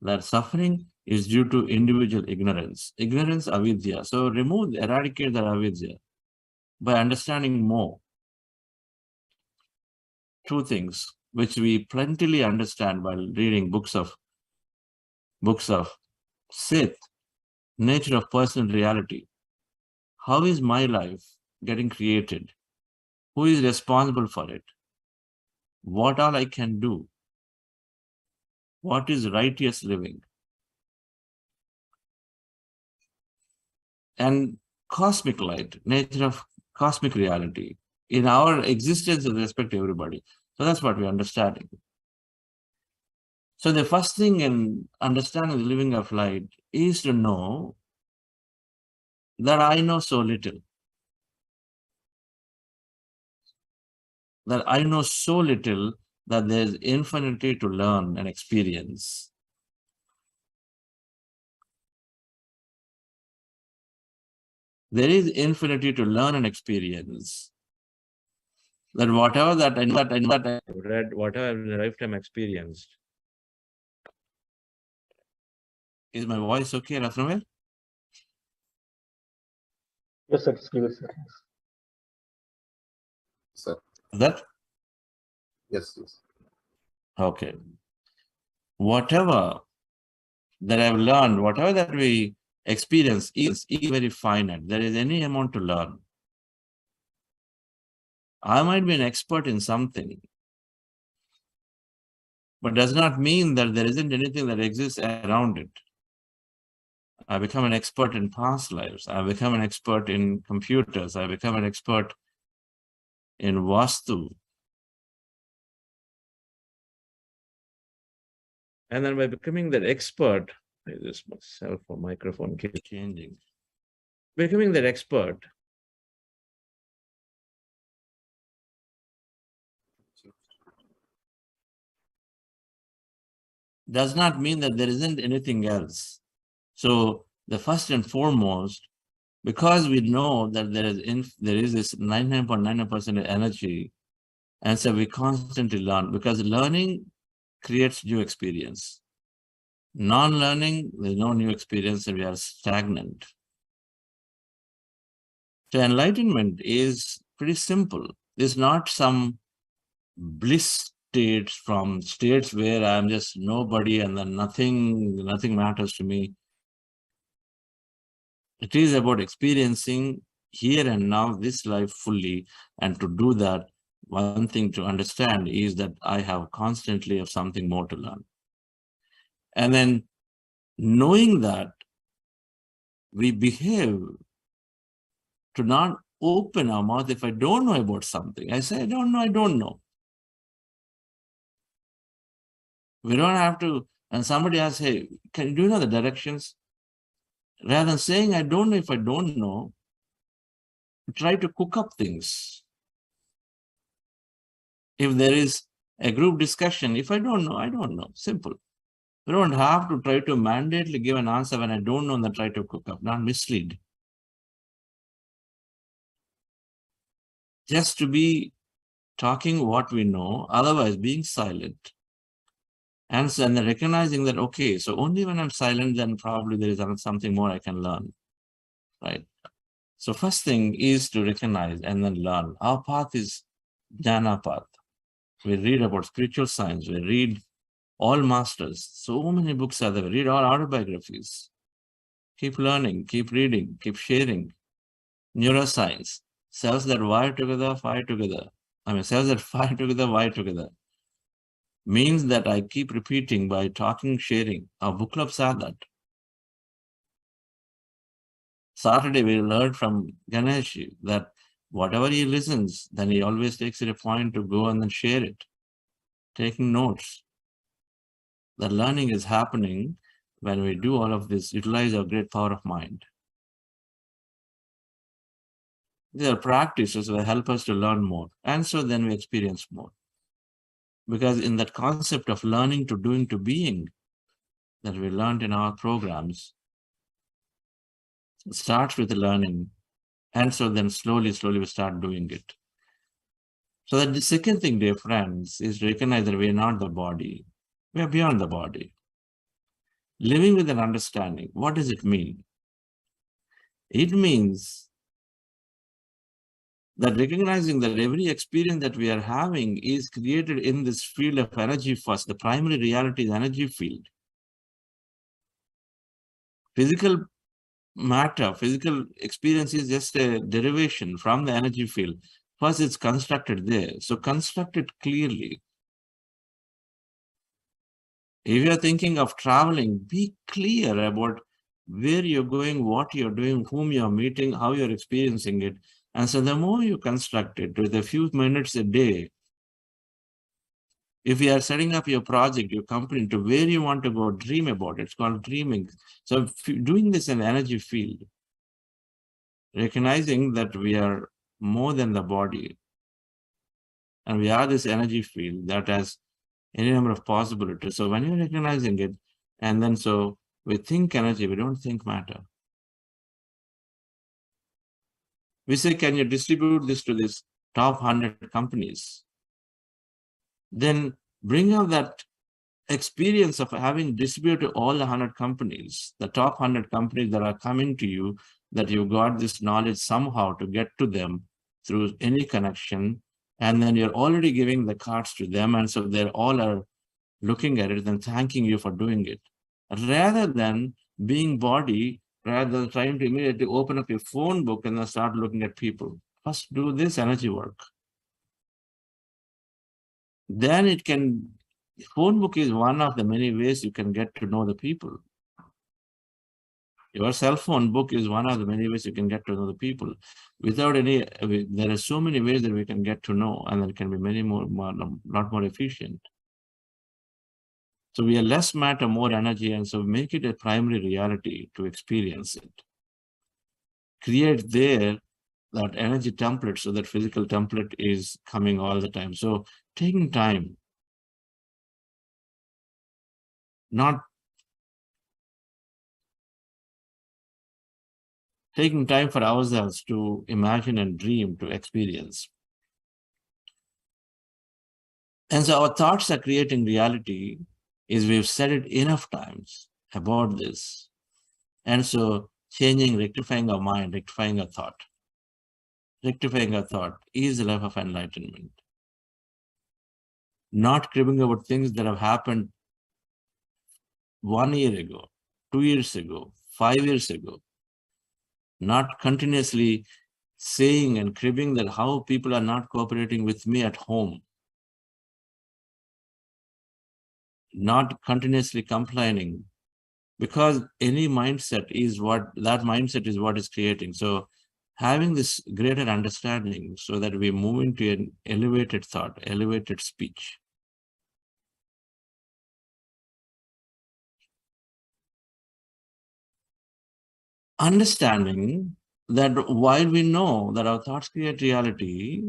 [SPEAKER 1] that suffering is due to individual ignorance. Ignorance, avidya. So eradicate that avidya by understanding more. Two things which we plentifully understand while reading books of Sith, nature of personal reality. How is my life getting created? Who is responsible for it? What all I can do? What is righteous living? And cosmic light, nature of cosmic reality in our existence with respect to everybody. So that's what we're understanding. So the first thing in understanding the living of light is to know that I know so little. That I know so little that there's infinity to learn and experience. There is infinity to learn and experience. That whatever that I read, whatever I've in a lifetime experienced. Is my voice okay, Rathnavir?
[SPEAKER 9] Yes, sir. It's clear, sir.
[SPEAKER 6] Sir.
[SPEAKER 1] That?
[SPEAKER 6] Yes, yes.
[SPEAKER 1] Okay. Whatever that I've learned, whatever that we experience is very finite. There is any amount to learn. I might be an expert in something, but does not mean that there isn't anything that exists around it. I become an expert in past lives. I become an expert in computers. I become an expert in Vastu. And then by becoming that expert, this cell phone microphone keeps changing. Becoming that expert does not mean that there isn't anything else. So the first and foremost, because we know that there is this 99.99% energy, and so we constantly learn, because learning creates new experience. Non-learning, there's no new experience, and we are stagnant. So enlightenment is pretty simple. It's not some bliss states from states where I'm just nobody and then nothing matters to me. It is about experiencing here and now this life fully. And to do that, one thing to understand is that I have constantly have something more to learn. And then knowing that, we behave to not open our mouth if I don't know about something. I say, I don't know. We don't have to, and somebody asks, hey, do you know the directions? Rather than saying, I don't know if I don't know, try to cook up things. If there is a group discussion, if I don't know, I don't know. Simple. We don't have to try to mandatorily give an answer when I don't know and then try to cook up, not mislead. Just to be talking what we know, otherwise being silent. And then recognizing that, okay, so only when I'm silent, then probably there is something more I can learn, right? So first thing is to recognize and then learn. Our path is jnana path. We read about spiritual science. We read all masters. So many books are there. We read all autobiographies. Keep learning, keep reading, keep sharing. Neuroscience. Cells that wire together, fire together. Cells that fire together, wire together. Means that I keep repeating by talking, sharing. Our book clubs are that. Saturday, we learned from Ganesh that whatever he listens, then he always takes it a point to go and then share it, taking notes. The learning is happening when we do all of this, utilize our great power of mind. These are practices that help us to learn more, and so then we experience more. Because in that concept of learning to doing to being that we learned in our programs, it starts with learning, and so then slowly we start doing it. So that the second thing, dear friends, is to recognize that we are not the body. We are beyond the body. Living with an understanding, what does it mean? It means that recognizing that every experience that we are having is created in this field of energy first. The primary reality is energy field. Physical matter, physical experience is just a derivation from the energy field. First, it's constructed there. So construct it clearly. If you're thinking of traveling, be clear about where you're going, what you're doing, whom you're meeting, how you're experiencing it. And so the more you construct it with a few minutes a day, if you are setting up your project, your company to where you want to go, dream about it. It's called dreaming. So doing this in the energy field, recognizing that we are more than the body, and we are this energy field that has any number of possibilities. So when you're recognizing it, and then so we think energy, we don't think matter. We say, can you distribute this to this top 100 companies? Then bring out that experience of having distributed all the 100 companies, the top 100 companies that are coming to you, that you got this knowledge somehow to get to them through any connection, and then you're already giving the cards to them, and so they all are looking at it and thanking you for doing it. Rather than being body, rather than trying to immediately open up your phone book and then start looking at people. First do this energy work. then it can, phone book is one of the many ways you can get to know the people. Your cell phone book is one of the many ways you can get to know the people. Without any, there are so many ways that we can get to know, and there can be many more, lot more efficient. So we are less matter, more energy, and so make it a primary reality to experience it. Create there that energy template so that physical template is coming all the time. So taking time, not taking time for ourselves to imagine and dream, to experience. And so our thoughts are creating reality is we've said it enough times about this. And so changing, rectifying our mind, rectifying our thought. Rectifying our thought is the life of enlightenment. Not cribbing about things that have happened 1 year ago, 2 years ago, 5 years ago. Not continuously saying and cribbing that how people are not cooperating with me at home. Not continuously complaining, because any mindset is what, that mindset is what is creating. So having this greater understanding so that we move into an elevated thought, elevated speech. Understanding that while we know that our thoughts create reality,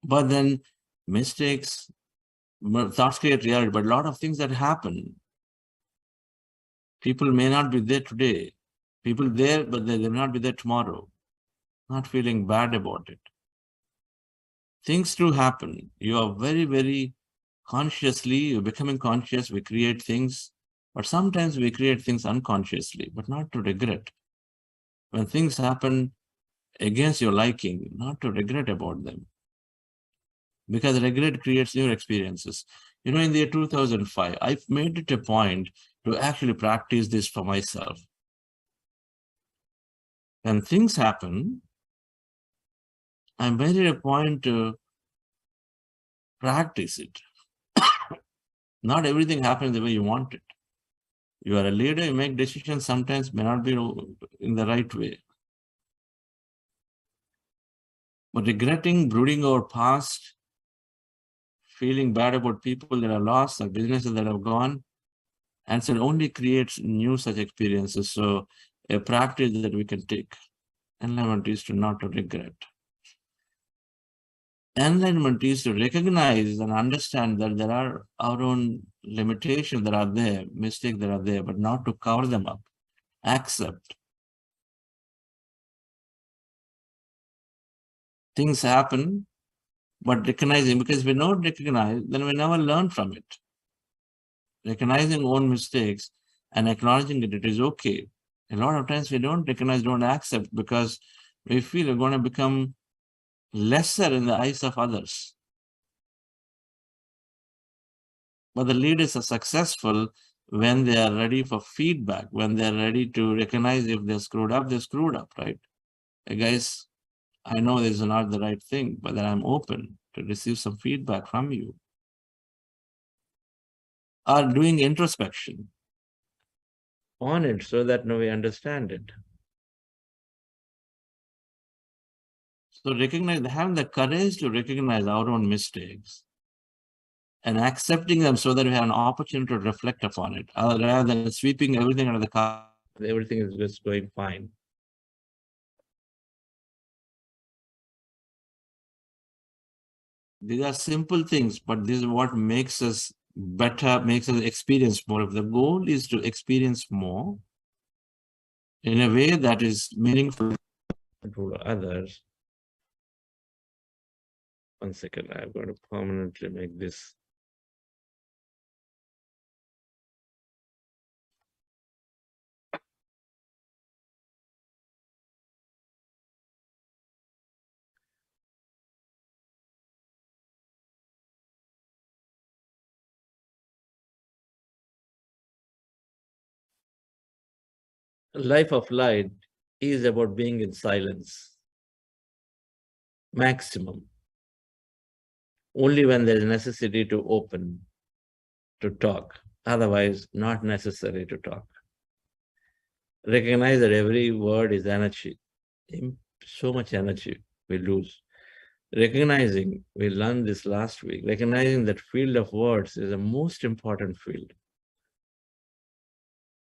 [SPEAKER 1] but then mistakes, thoughts create reality, but a lot of things that happen, people may not be there today. People there, but they will not be there tomorrow. Not feeling bad about it. Things do happen. You are very, very consciously, you're becoming conscious, we create things, but sometimes we create things unconsciously, but not to regret. When things happen against your liking, not to regret about them. Because regret creates new experiences. You know, in the year 2005, I made it a point to actually practice this for myself. When things happen, I made it a point to practice it. Not everything happens the way you want it. You are a leader, you make decisions, sometimes may not be in the right way. But regretting, brooding over past, feeling bad about people that are lost or businesses that have gone, and so it only creates new such experiences. So a practice that we can take. Enlightenment is to not to regret. Enlightenment is to recognize and understand that there are our own limitations that are there, mistakes that are there, but not to cover them up. Accept. Things happen, but recognizing, because we don't recognize, then we never learn from it. Recognizing own mistakes and acknowledging that it is okay. A lot of times we don't recognize, don't accept, because we feel we're going to become lesser in the eyes of others. But the leaders are successful when they are ready for feedback, when they're ready to recognize if they're screwed up, right? Hey guys, I know this is not the right thing, but then I'm open to receive some feedback from you. Are doing introspection on it so that now we understand it. So recognize, having the courage to recognize our own mistakes and accepting them so that we have an opportunity to reflect upon it, rather than sweeping everything under the carpet. Everything is just going fine. These are simple things, but this is what makes us better, makes us experience more. If the goal is to experience more in a way that is meaningful to others. One second, I'm going to permanently make this. Life of light is about being in silence. Maximum. only when there is necessity to open, to talk. Otherwise, not necessary to talk. Recognize that every word is energy. So much energy we lose. Recognizing, we learned this last week, recognizing that field of words is the most important field.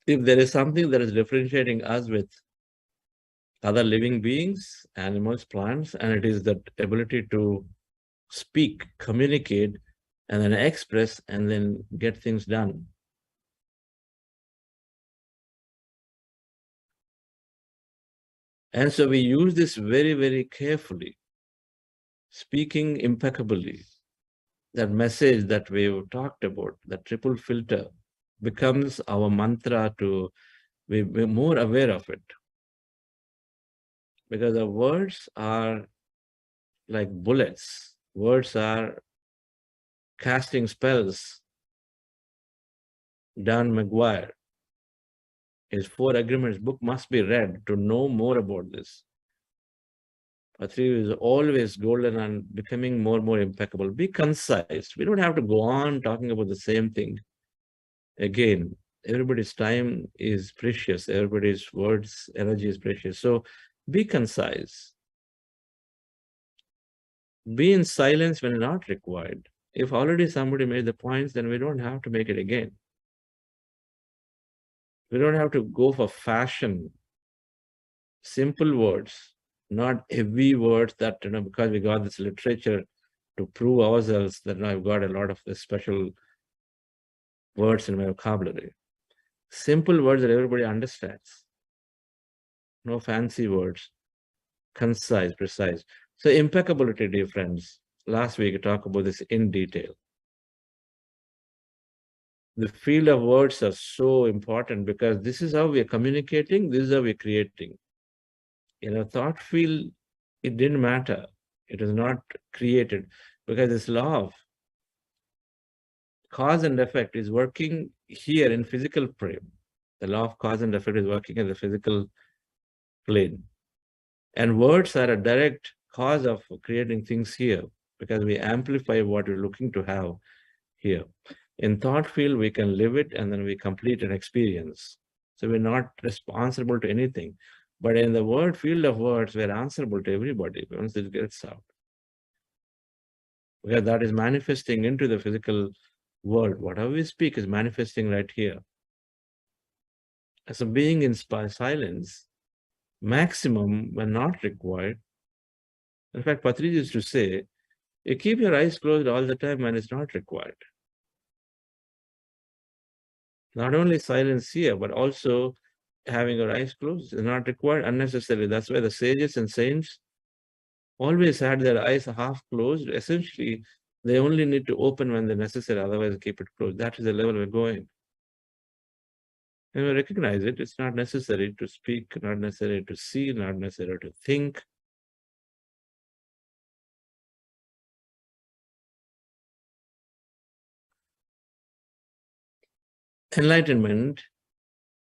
[SPEAKER 1] If there is something that is differentiating us with other living beings, animals, plants, and it is that ability to speak, communicate, and then express, and then get things done. And so we use this very, very carefully, speaking impeccably. That message that we've talked about, the triple filter, becomes our mantra to be more aware of it. Because the words are like bullets. Words are casting spells. Dan McGuire, his 4 Agreements book must be read to know more about this. Patriji is always golden and becoming more and more impeccable. Be concise. We don't have to go on talking about the same thing. Again, everybody's time is precious. Everybody's words, energy is precious. So be concise. Be in silence when not required. If already somebody made the points, then we don't have to make it again. We don't have to go for fashion. Simple words, not heavy words that, because we got this literature to prove ourselves that now I've got a lot of the special words in my vocabulary. Simple words that everybody understands. No fancy words. Concise, precise. So impeccability, dear friends. Last week, I talked about this in detail. The field of words are so important because this is how we are communicating, this is how we're creating. In a thought field, it didn't matter. It was not created because this law of cause and effect is working here in physical plane. The law of cause and effect is working in the physical plane. And words are a direct cause of creating things here because we amplify what we're looking to have here. In thought field, we can live it and then we complete an experience. So we're not responsible to anything. But in the word field of words, we're answerable to everybody once it gets out. Because that is manifesting into the physical world. Whatever we speak is manifesting right here. As a being in silence, maximum when not required. In fact, Patriji used to say, you keep your eyes closed all the time when it's not required. Not only silence here, but also having your eyes closed is not required unnecessarily. That's why the sages and saints always had their eyes half closed. Essentially, they only need to open when they're necessary, otherwise keep it closed. That is the level we're going. And we recognize it. It's not necessary to speak, not necessary to see, not necessary to think. Enlightenment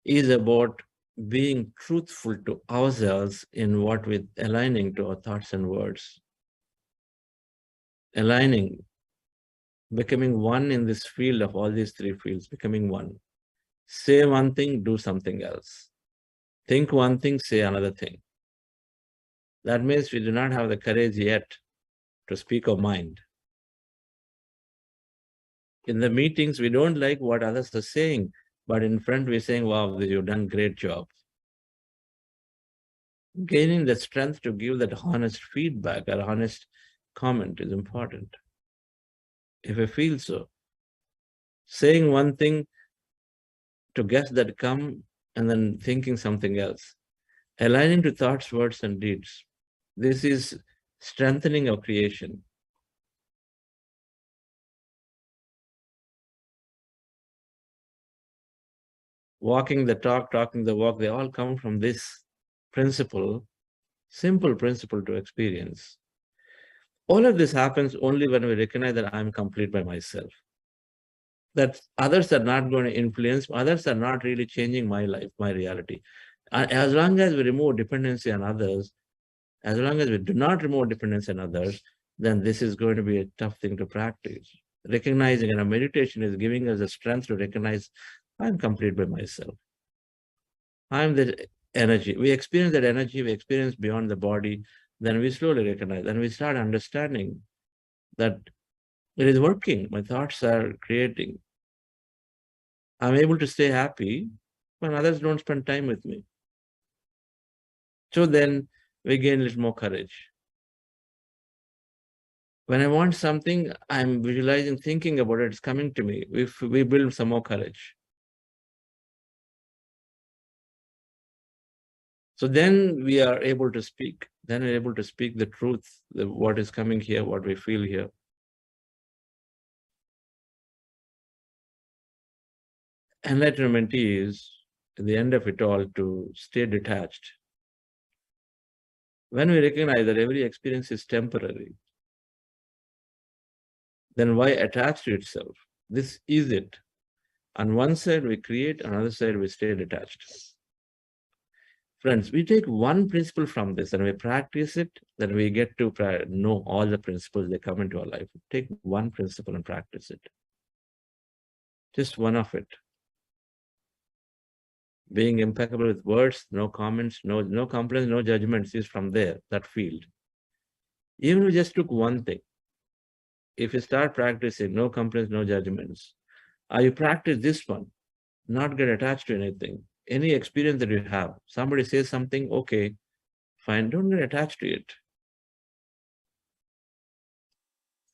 [SPEAKER 1] is about being truthful to ourselves in what we're aligning to our thoughts and words. Aligning, becoming one in this field of all these 3 fields, becoming one. Say one thing, do something else. Think one thing, say another thing. That means we do not have the courage yet to speak our mind. In the meetings, we don't like what others are saying, but in front we're saying, wow, you've done a great job. Gaining the strength to give that honest feedback or honest comment is important. If I feel so. Saying one thing to guess that come and then thinking something else. Aligning to thoughts, words, and deeds. This is strengthening our creation. Walking the talk, talking the walk, they all come from this principle, simple principle to experience. All of this happens only when we recognize that I'm complete by myself. That others are not going to influence, others are not really changing my life, my reality. As long as we remove dependency on others, as long as we do not remove dependence on others, then this is going to be a tough thing to practice. Recognizing, and a meditation is giving us the strength to recognize, I'm complete by myself. I'm the energy. We experience that energy, we experience beyond the body, then we slowly recognize, and we start understanding that it is working. My thoughts are creating. I'm able to stay happy when others don't spend time with me. So then we gain a little more courage. When I want something, I'm visualizing, thinking about it, it's coming to me. If we build some more courage. So then we are able to speak. Then we're able to speak the truth, what is coming here, what we feel here. Enlightenment is, at the end of it all, to stay detached. When we recognize that every experience is temporary, then why attach to itself? This is it. On one side we create, on the other side we stay detached. Friends, we take one principle from this and we practice it, then we get to know all the principles that come into our life. Take one principle and practice it. Just one of it. Being impeccable with words, no comments, no complaints, no judgments is from there, that field. Even if we just took one thing, if you start practicing no complaints, no judgments, you practice this one, not get attached to anything. Any experience that you have, somebody says something, okay, fine, don't get attached to it.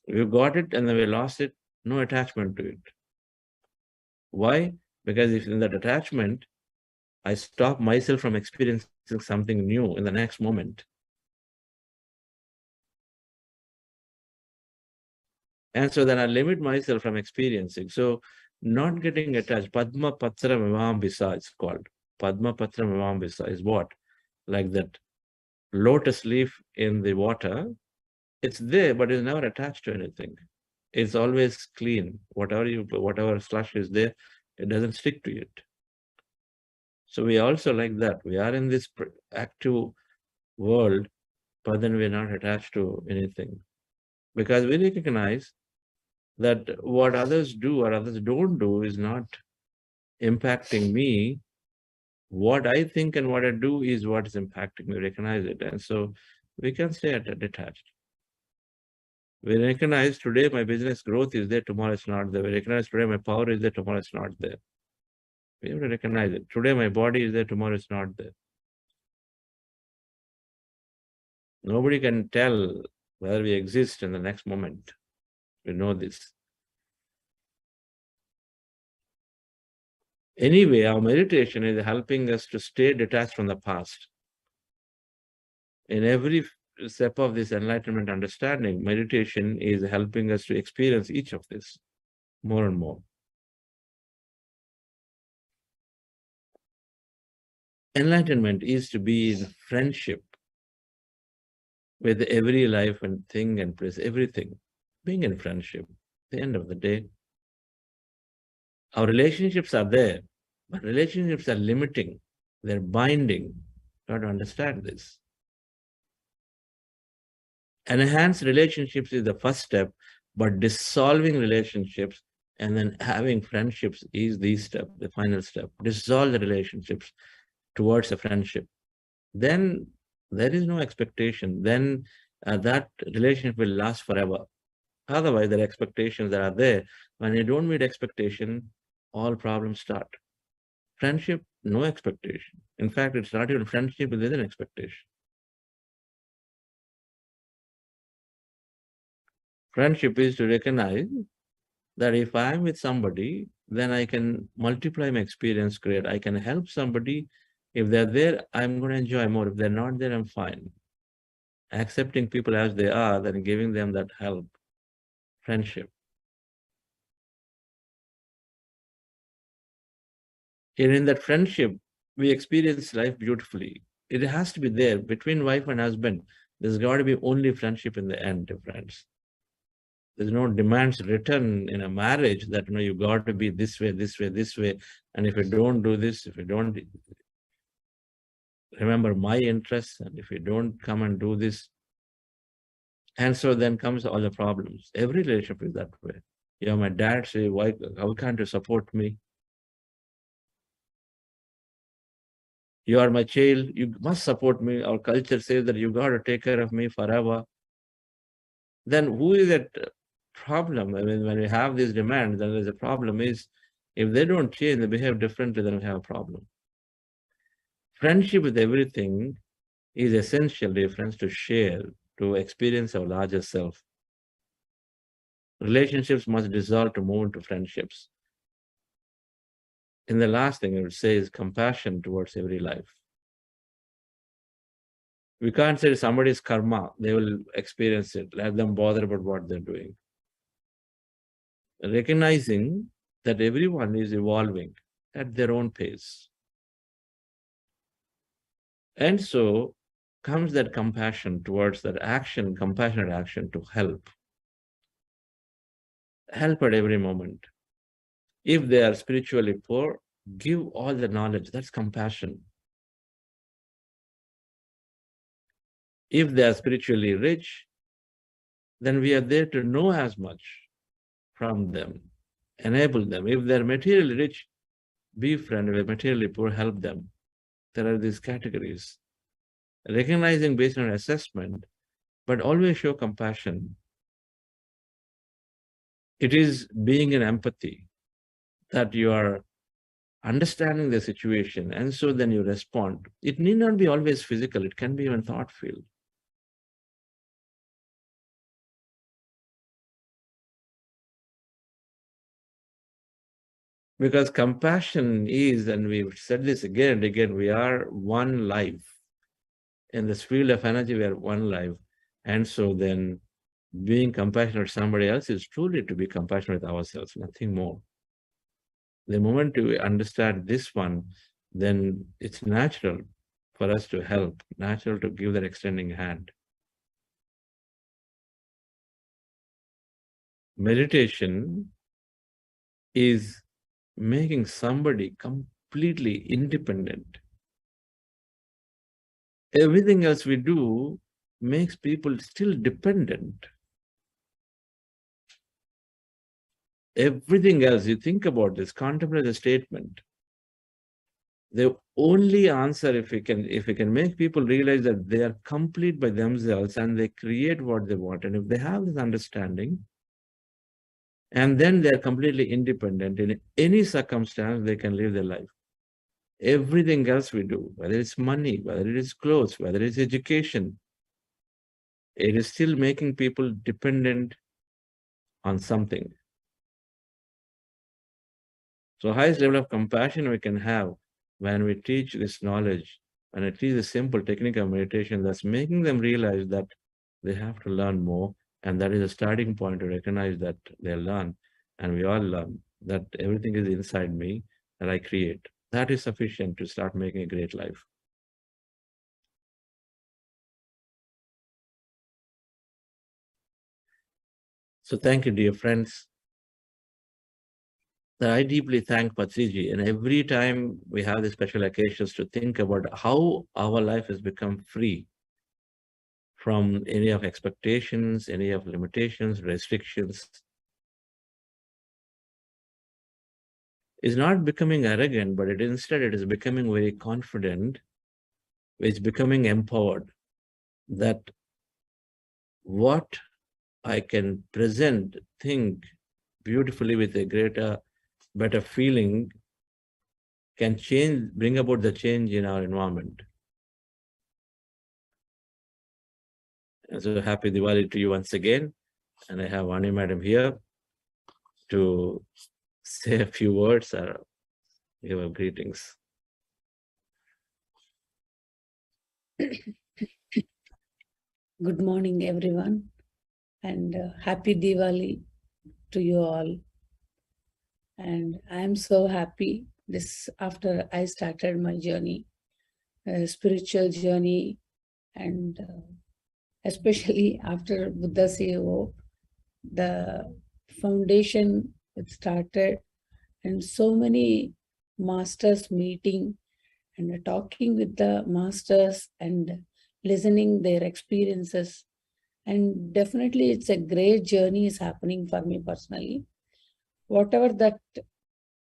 [SPEAKER 1] We got it and then we lost it, no attachment to it. Why? Because if in that attachment, I stop myself from experiencing something new in the next moment. And so then I limit myself from experiencing. So not getting attached, Padma Patra Mimambisa, it's called. Padma Patra Mimambisa is what? Like that lotus leaf in the water, it's there, but it's never attached to anything. It's always clean. Whatever slush is there, it doesn't stick to it. So we also like that. We are in this active world, but then we're not attached to anything. Because we recognize that what others do or others don't do is not impacting me. What I think and what I do is what is impacting me. Recognize it. And so we can stay detached. We recognize today my business growth is there, tomorrow it's not there. We recognize today my power is there, tomorrow it's not there. We have to recognize it. Today my body is there, tomorrow it's not there. Nobody can tell whether we exist in the next moment. We know this. Anyway, our meditation is helping us to stay detached from the past. In every step of this enlightenment understanding, meditation is helping us to experience each of this more and more. Enlightenment is to be in friendship with every life and thing and place, everything. Being in friendship. At the end of the day, our relationships are there, but relationships are limiting. They're binding. You have to understand this. Enhanced relationships is the first step, but dissolving relationships and then having friendships is the step, the final step. Dissolve the relationships towards a friendship. Then there is no expectation. Then that relationship will last forever. Otherwise, there are expectations that are there. When you don't meet expectation, all problems start. Friendship, no expectation. In fact, it's not even friendship, it is an expectation. Friendship is to recognize that if I am with somebody, then I can multiply my experience, create. I can help somebody. If they're there, I'm going to enjoy more. If they're not there, I'm fine. Accepting people as they are, then giving them that help. Friendship. And in that friendship, we experience life beautifully. It has to be there between wife and husband. There's got to be only friendship in the end, friends. There's no demands written in a marriage that, you know, you got to be this way, this way, this way. And if you don't do this, if you don't remember my interests, and if you don't come and do this, And so then comes all the problems. Every relationship is that way. You know, my dad say, how can't you support me? You are my child, you must support me. Our culture says that you got to take care of me forever. Then who is at problem? I mean, when we have these demands, then there's a problem is, if they don't change, they behave differently, then we have a problem. Friendship with everything is essential, dear friends, to share, to experience our larger self. Relationships must dissolve to move into friendships. And the last thing I would say is compassion towards every life. We can't say somebody's karma, they will experience it. Let them bother about what they're doing. Recognizing that everyone is evolving at their own pace. And so comes that compassion towards that action, compassionate action to help. Help at every moment. If they are spiritually poor, give all the knowledge. That's compassion. If they are spiritually rich, then we are there to know as much from them, enable them. If they're materially rich, be friend. If they're materially poor, help them. There are these categories. Recognizing based on assessment, but always show compassion. It is being in empathy, that you are understanding the situation, and so then you respond. It need not be always physical, it can be even thought-filled. Because compassion is, and we've said this again and again, we are one life. In this field of energy, we are one life. And so then being compassionate to somebody else is truly to be compassionate with ourselves, nothing more. The moment you understand this one, then it's natural for us to help, natural to give that extending hand. Meditation is making somebody completely independent. Everything else we do makes people still dependent. Everything else, you think about this, contemplate the statement. The only answer, if we can make people realize that they are complete by themselves and they create what they want, and if they have this understanding, and then they are completely independent in any circumstance, they can live their life. Everything else we do, whether it's money, whether it is clothes, whether it's education, it is still making people dependent on something. So highest level of compassion we can have when we teach this knowledge, and at least a simple technique of meditation, that's making them realize that they have to learn more, and that is a starting point to recognize that they learn, and we all learn that everything is inside me that I create. That is sufficient to start making a great life. So thank you, dear friends. I deeply thank Patriji, and every time we have the special occasions to think about how our life has become free from any of expectations, any of limitations, restrictions. Is not becoming arrogant, but instead it is becoming very confident. It's becoming empowered that what I can present, think beautifully with a greater, better feeling can change, bring about the change in our environment. And so happy Diwali to you once again. And I have Vani Madam here to say a few words or give her greetings.
[SPEAKER 10] Good morning, everyone, and happy Diwali to you all. And I'm so happy this after I started my journey, spiritual journey, and especially after Buddha CEO, the foundation it started, and so many masters meeting and talking with the masters and listening their experiences And definitely it's a great journey is happening for me personally. Whatever that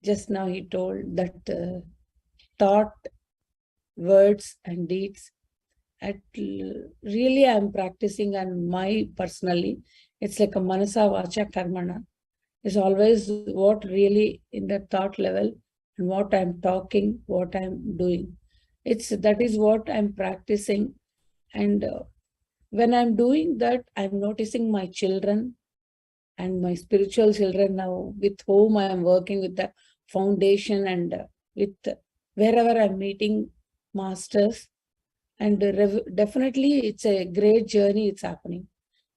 [SPEAKER 10] just now he told, that thought, words and deeds, really I'm practicing, and my personally, it's like a manasa vacha karmana. It's always what really in the thought level and what I'm talking, what I'm doing. That is what I'm practicing. And when I'm doing that, I'm noticing my children and my spiritual children now, with whom I am working with the foundation, and with wherever I'm meeting masters. And definitely it's a great journey it's happening,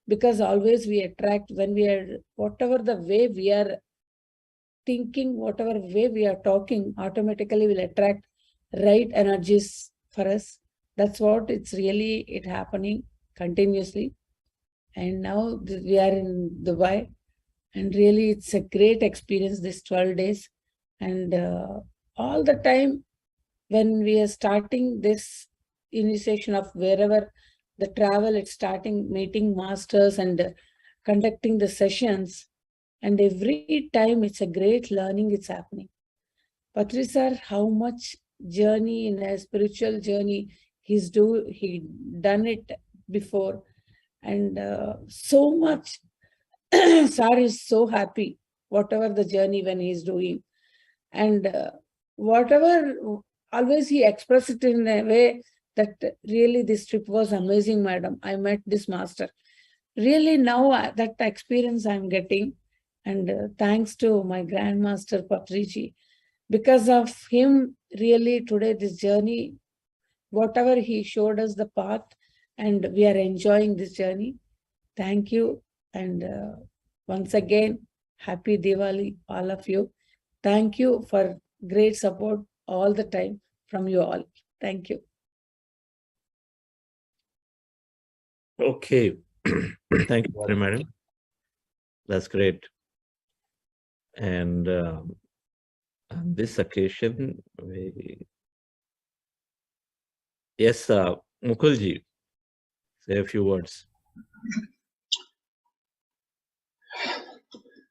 [SPEAKER 10] because always we attract, when we are, whatever the way we are thinking, whatever way we are talking, automatically will attract right energies for us. That's what it's really it happening continuously. And now we are in Dubai, and really it's a great experience this 12 days. And all the time when we are starting this initiation of wherever the travel, it's starting meeting masters and conducting the sessions, and every time it's a great learning it's happening. Patriji sir, how much journey in a spiritual journey he done it before, and so much sir is so happy whatever the journey when he's doing, and whatever always he expressed it in a way that really this trip was amazing, madam. I met this master. Really now that experience I'm getting, and thanks to my grandmaster Patriji, because of him really today this journey, whatever he showed us the path, and we are enjoying this journey. Thank you. And once again, happy Diwali, all of you. Thank you for great support all the time from you all. Thank you.
[SPEAKER 1] Okay. Thank you very much. That's great. And on this occasion, yes, Mukulji, say a few words.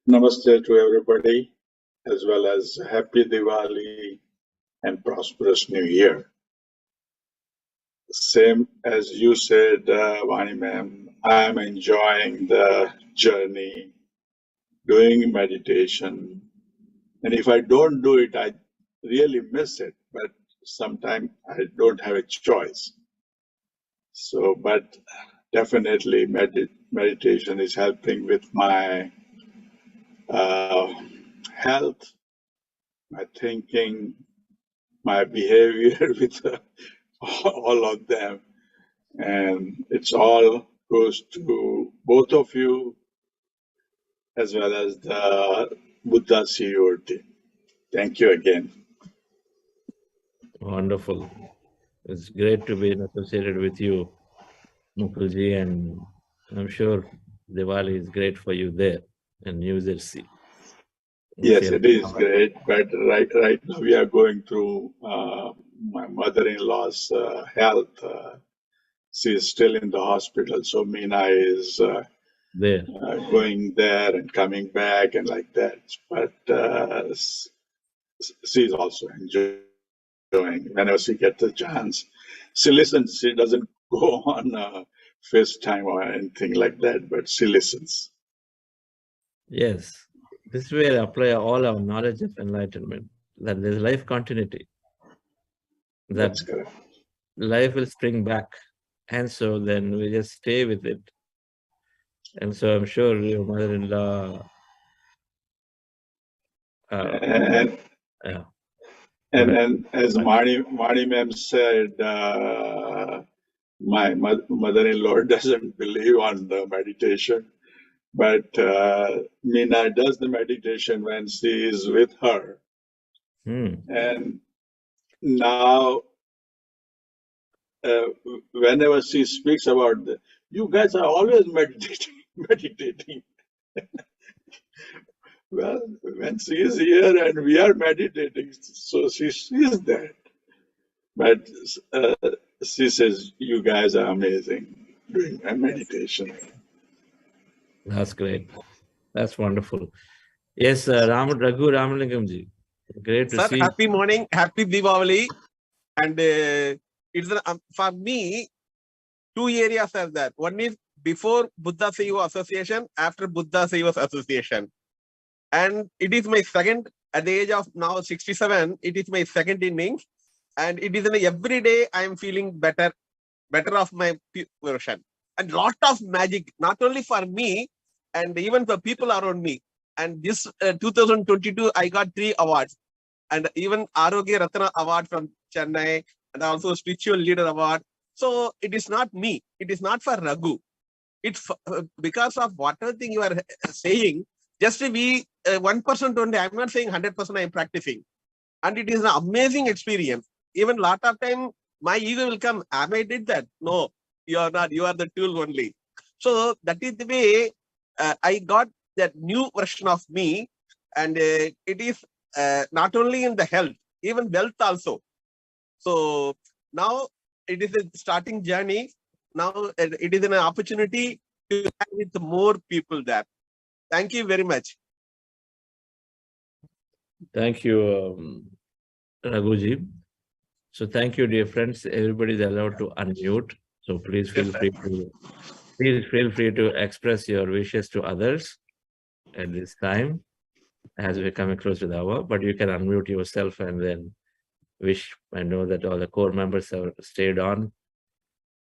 [SPEAKER 11] Namaste to everybody, as well as happy Diwali and prosperous New Year. Same as you said, Vani ma'am, I am enjoying the journey, doing meditation. And if I don't do it, I really miss it. But sometimes I don't have a choice. So, but definitely meditation is helping with my health, my thinking, my behavior with all of them. And it's all goes to both of you as well as the Buddha CEO team. Thank you again.
[SPEAKER 1] Wonderful. It's great to be associated with you, Mukulji, and I'm sure Diwali is great for you there in New Jersey.
[SPEAKER 11] Yes, it is great, but right now we are going through my mother-in-law's health. She's still in the hospital, so Meena is
[SPEAKER 1] there,
[SPEAKER 11] going there and coming back and like that. But she's also enjoying whenever she gets a chance. She listens. She doesn't go on FaceTime or anything like that, but she listens.
[SPEAKER 1] Yes. This way apply all our knowledge of enlightenment, that there's life continuity, that
[SPEAKER 11] That's correct.
[SPEAKER 1] Life will spring back, and so then we just stay with it. And so I'm sure your mother-in-law
[SPEAKER 11] and as Mani ma'am said, my mother-in-law doesn't believe on the meditation. But Meena does the meditation when she is with her. And now, whenever she speaks about you guys are always meditating. Well, when she is here and we are meditating, so she sees that. But she says, you guys are amazing doing a meditation.
[SPEAKER 1] That's great. That's wonderful. Yes, Raghu Ramalingamji. Great to
[SPEAKER 12] Sir,
[SPEAKER 1] see.
[SPEAKER 12] happy morning, happy Diwali. And it's for me, two areas are there. One is before Buddha Seva Association, after Buddha Seva Association. And it is my second, at the age of now 67, it is my second innings. And it is every day I am feeling better of my version. And lot of magic, not only for me, and even for people around me. And this 2022, I got 3 awards. And even Arogya Ratna Award from Chennai, and also Spiritual Leader Award. So it is not me. It is not for Raghu. It's because of whatever thing you are saying, just to be 1% only. I'm not saying 100% I'm practicing. And it is an amazing experience. Even lot of time, my ego will come, I did that. No, you are not. You are the tool only. So that is the way I got that new version of me. And it is not only in the health, even wealth also. So now it is a starting journey. Now it is an opportunity to have with more people there. Thank you very much.
[SPEAKER 1] Thank you, Raghuji. So thank you, dear friends. Everybody is allowed to unmute. So please feel free to express your wishes to others at this time, as we're coming close to the hour. But you can unmute yourself and then wish. I know that all the core members have stayed on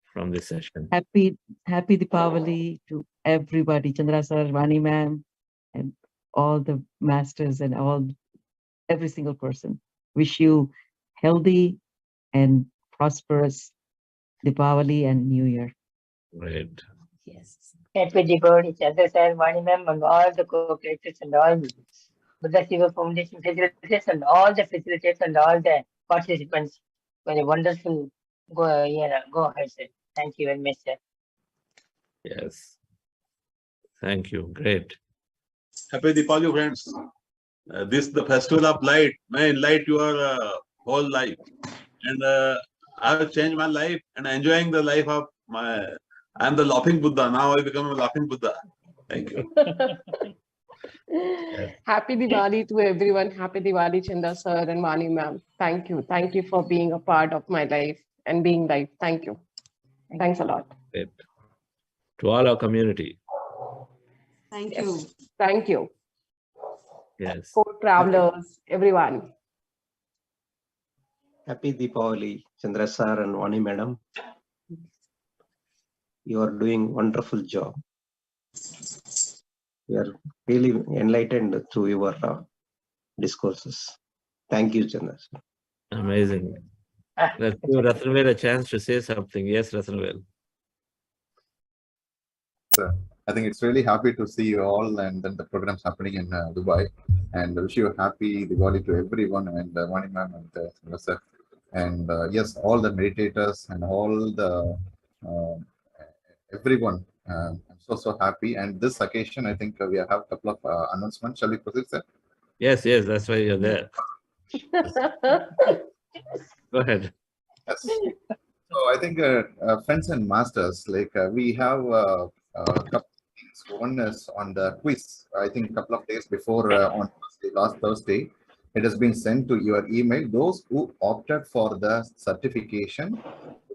[SPEAKER 1] from this session.
[SPEAKER 13] Happy Deepavali to everybody, Chandra sir, Vani ma'am, and all the masters and every single person. Wish you healthy and prosperous Deepavali and New Year.
[SPEAKER 1] Great.
[SPEAKER 14] Yes. Happy Deepavali, Chandra sir, Vani ma'am, and all the co-creators and all Buddha Seva Foundation facilitators and all the facilitators and all the participants. For a wonderful go ahead, sir. Thank you very much, sir.
[SPEAKER 1] Yes. Thank you. Great.
[SPEAKER 15] Happy Deepavali, friends. This is the festival of light. May enlighten your whole life. And I have changed my life and enjoying the life of my. I am the laughing Buddha. Now I become a laughing Buddha. Thank you.
[SPEAKER 16] Happy Diwali to everyone. Happy Diwali, Chandra sir and Vani ma'am. Thank you. Thank you for being a part of my life and being life. Thank you. Thanks a lot.
[SPEAKER 1] Great. To all our community.
[SPEAKER 7] Thank
[SPEAKER 16] Yes.
[SPEAKER 7] you.
[SPEAKER 16] Thank you.
[SPEAKER 1] Yes.
[SPEAKER 16] Co-travelers, everyone.
[SPEAKER 17] Happy Deepavali, Chandra sir and Vani madam. You are doing wonderful job. We are really enlightened through your discourses. Thank you, Chandra sir.
[SPEAKER 1] Amazing. Let's give Rathanvel a chance to say something. Yes, Rathanvel.
[SPEAKER 6] I think it's really happy to see you all, and then the programs happening in Dubai. And I wish you a happy Diwali to everyone, and Vani ma'am and Chandra, and yes, all the meditators and all the everyone. I'm so happy. And this occasion, I think we have a couple of announcements. Shall we proceed, sir?
[SPEAKER 1] Yes, that's why you're there. Go ahead.
[SPEAKER 6] Yes. So I think friends and masters, like we have a couple of things. One is on the quiz. I think a couple of days before on last Thursday, it has been sent to your email. Those who opted for the certification,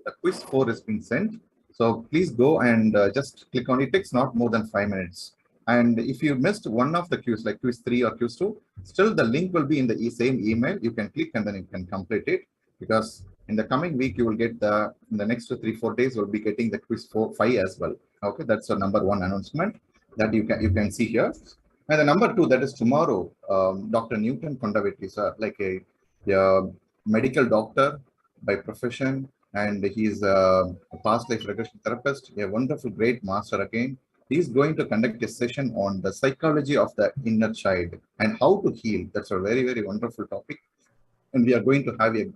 [SPEAKER 6] the quiz 4 has been sent. So please go and just click on it. It takes not more than 5 minutes. And if you missed one of the quiz, like quiz 3 or quiz 2, still the link will be in the same email. You can click and then you can complete it. Because in the coming week, you will get in the next 3-4 days, we'll be getting the quiz 5 as well. Okay, that's a number 1 announcement that you can see here. And the number 2, that is tomorrow, Dr. Newton Kondavetli, sir, like a medical doctor by profession, and he's a past life regression therapist, a wonderful, great master again. He's going to conduct a session on the psychology of the inner child and how to heal. That's a very, very wonderful topic. And we are going to have a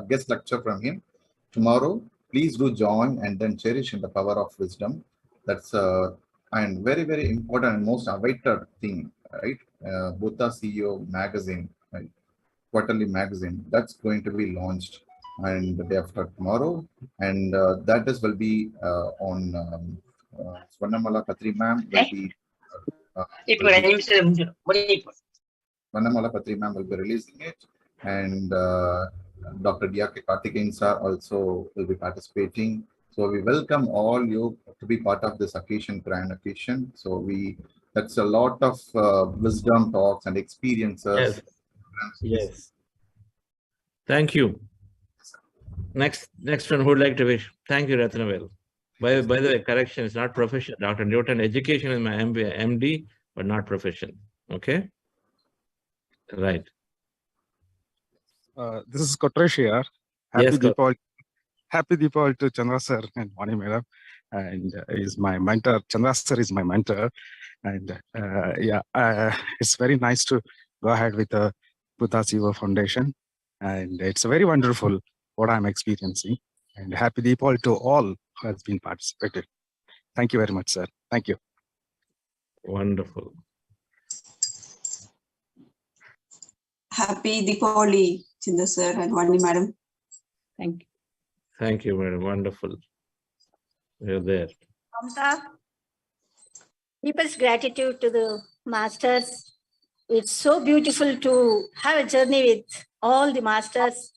[SPEAKER 6] guest lecture from him tomorrow. Please do join and then cherish in the power of wisdom. That's and very, very important and most awaited thing, right? Buddha CEO magazine, right? Quarterly magazine, that's going to be launched and the day after tomorrow, and that will be on Swarnamala Patri ma'am will be Swarnamala Patri ma'am will be releasing it, and Dr. D.R.K. Karthikeyan sir also will be participating. So we welcome all you to be part of this occasion, grand occasion. So that's a lot of wisdom talks and experiences.
[SPEAKER 1] Yes. Thank you. Next one who would like to wish. Thank you, Ratnavel. By the way, correction, it's not profession. Dr. Newton, education is my MD, but not profession. Okay? Right.
[SPEAKER 18] This is Kottresh here.
[SPEAKER 1] Yes,
[SPEAKER 18] Happy Deepavali to Chandra sir and Vani madam. And is my mentor. Chandra sir is my mentor. And it's very nice to go ahead with the Buddha Siva Foundation. And it's very wonderful what I'm experiencing. And happy Deepavali to all who has been participated. Thank you very much, sir. Thank you.
[SPEAKER 1] Wonderful.
[SPEAKER 19] Happy Deepavali, Chandra sir and Vani madam.
[SPEAKER 10] Thank you.
[SPEAKER 1] Thank you, madam. Wonderful. You're there.
[SPEAKER 20] Mamta, deepest gratitude to the masters. It's so beautiful to have a journey with all the masters.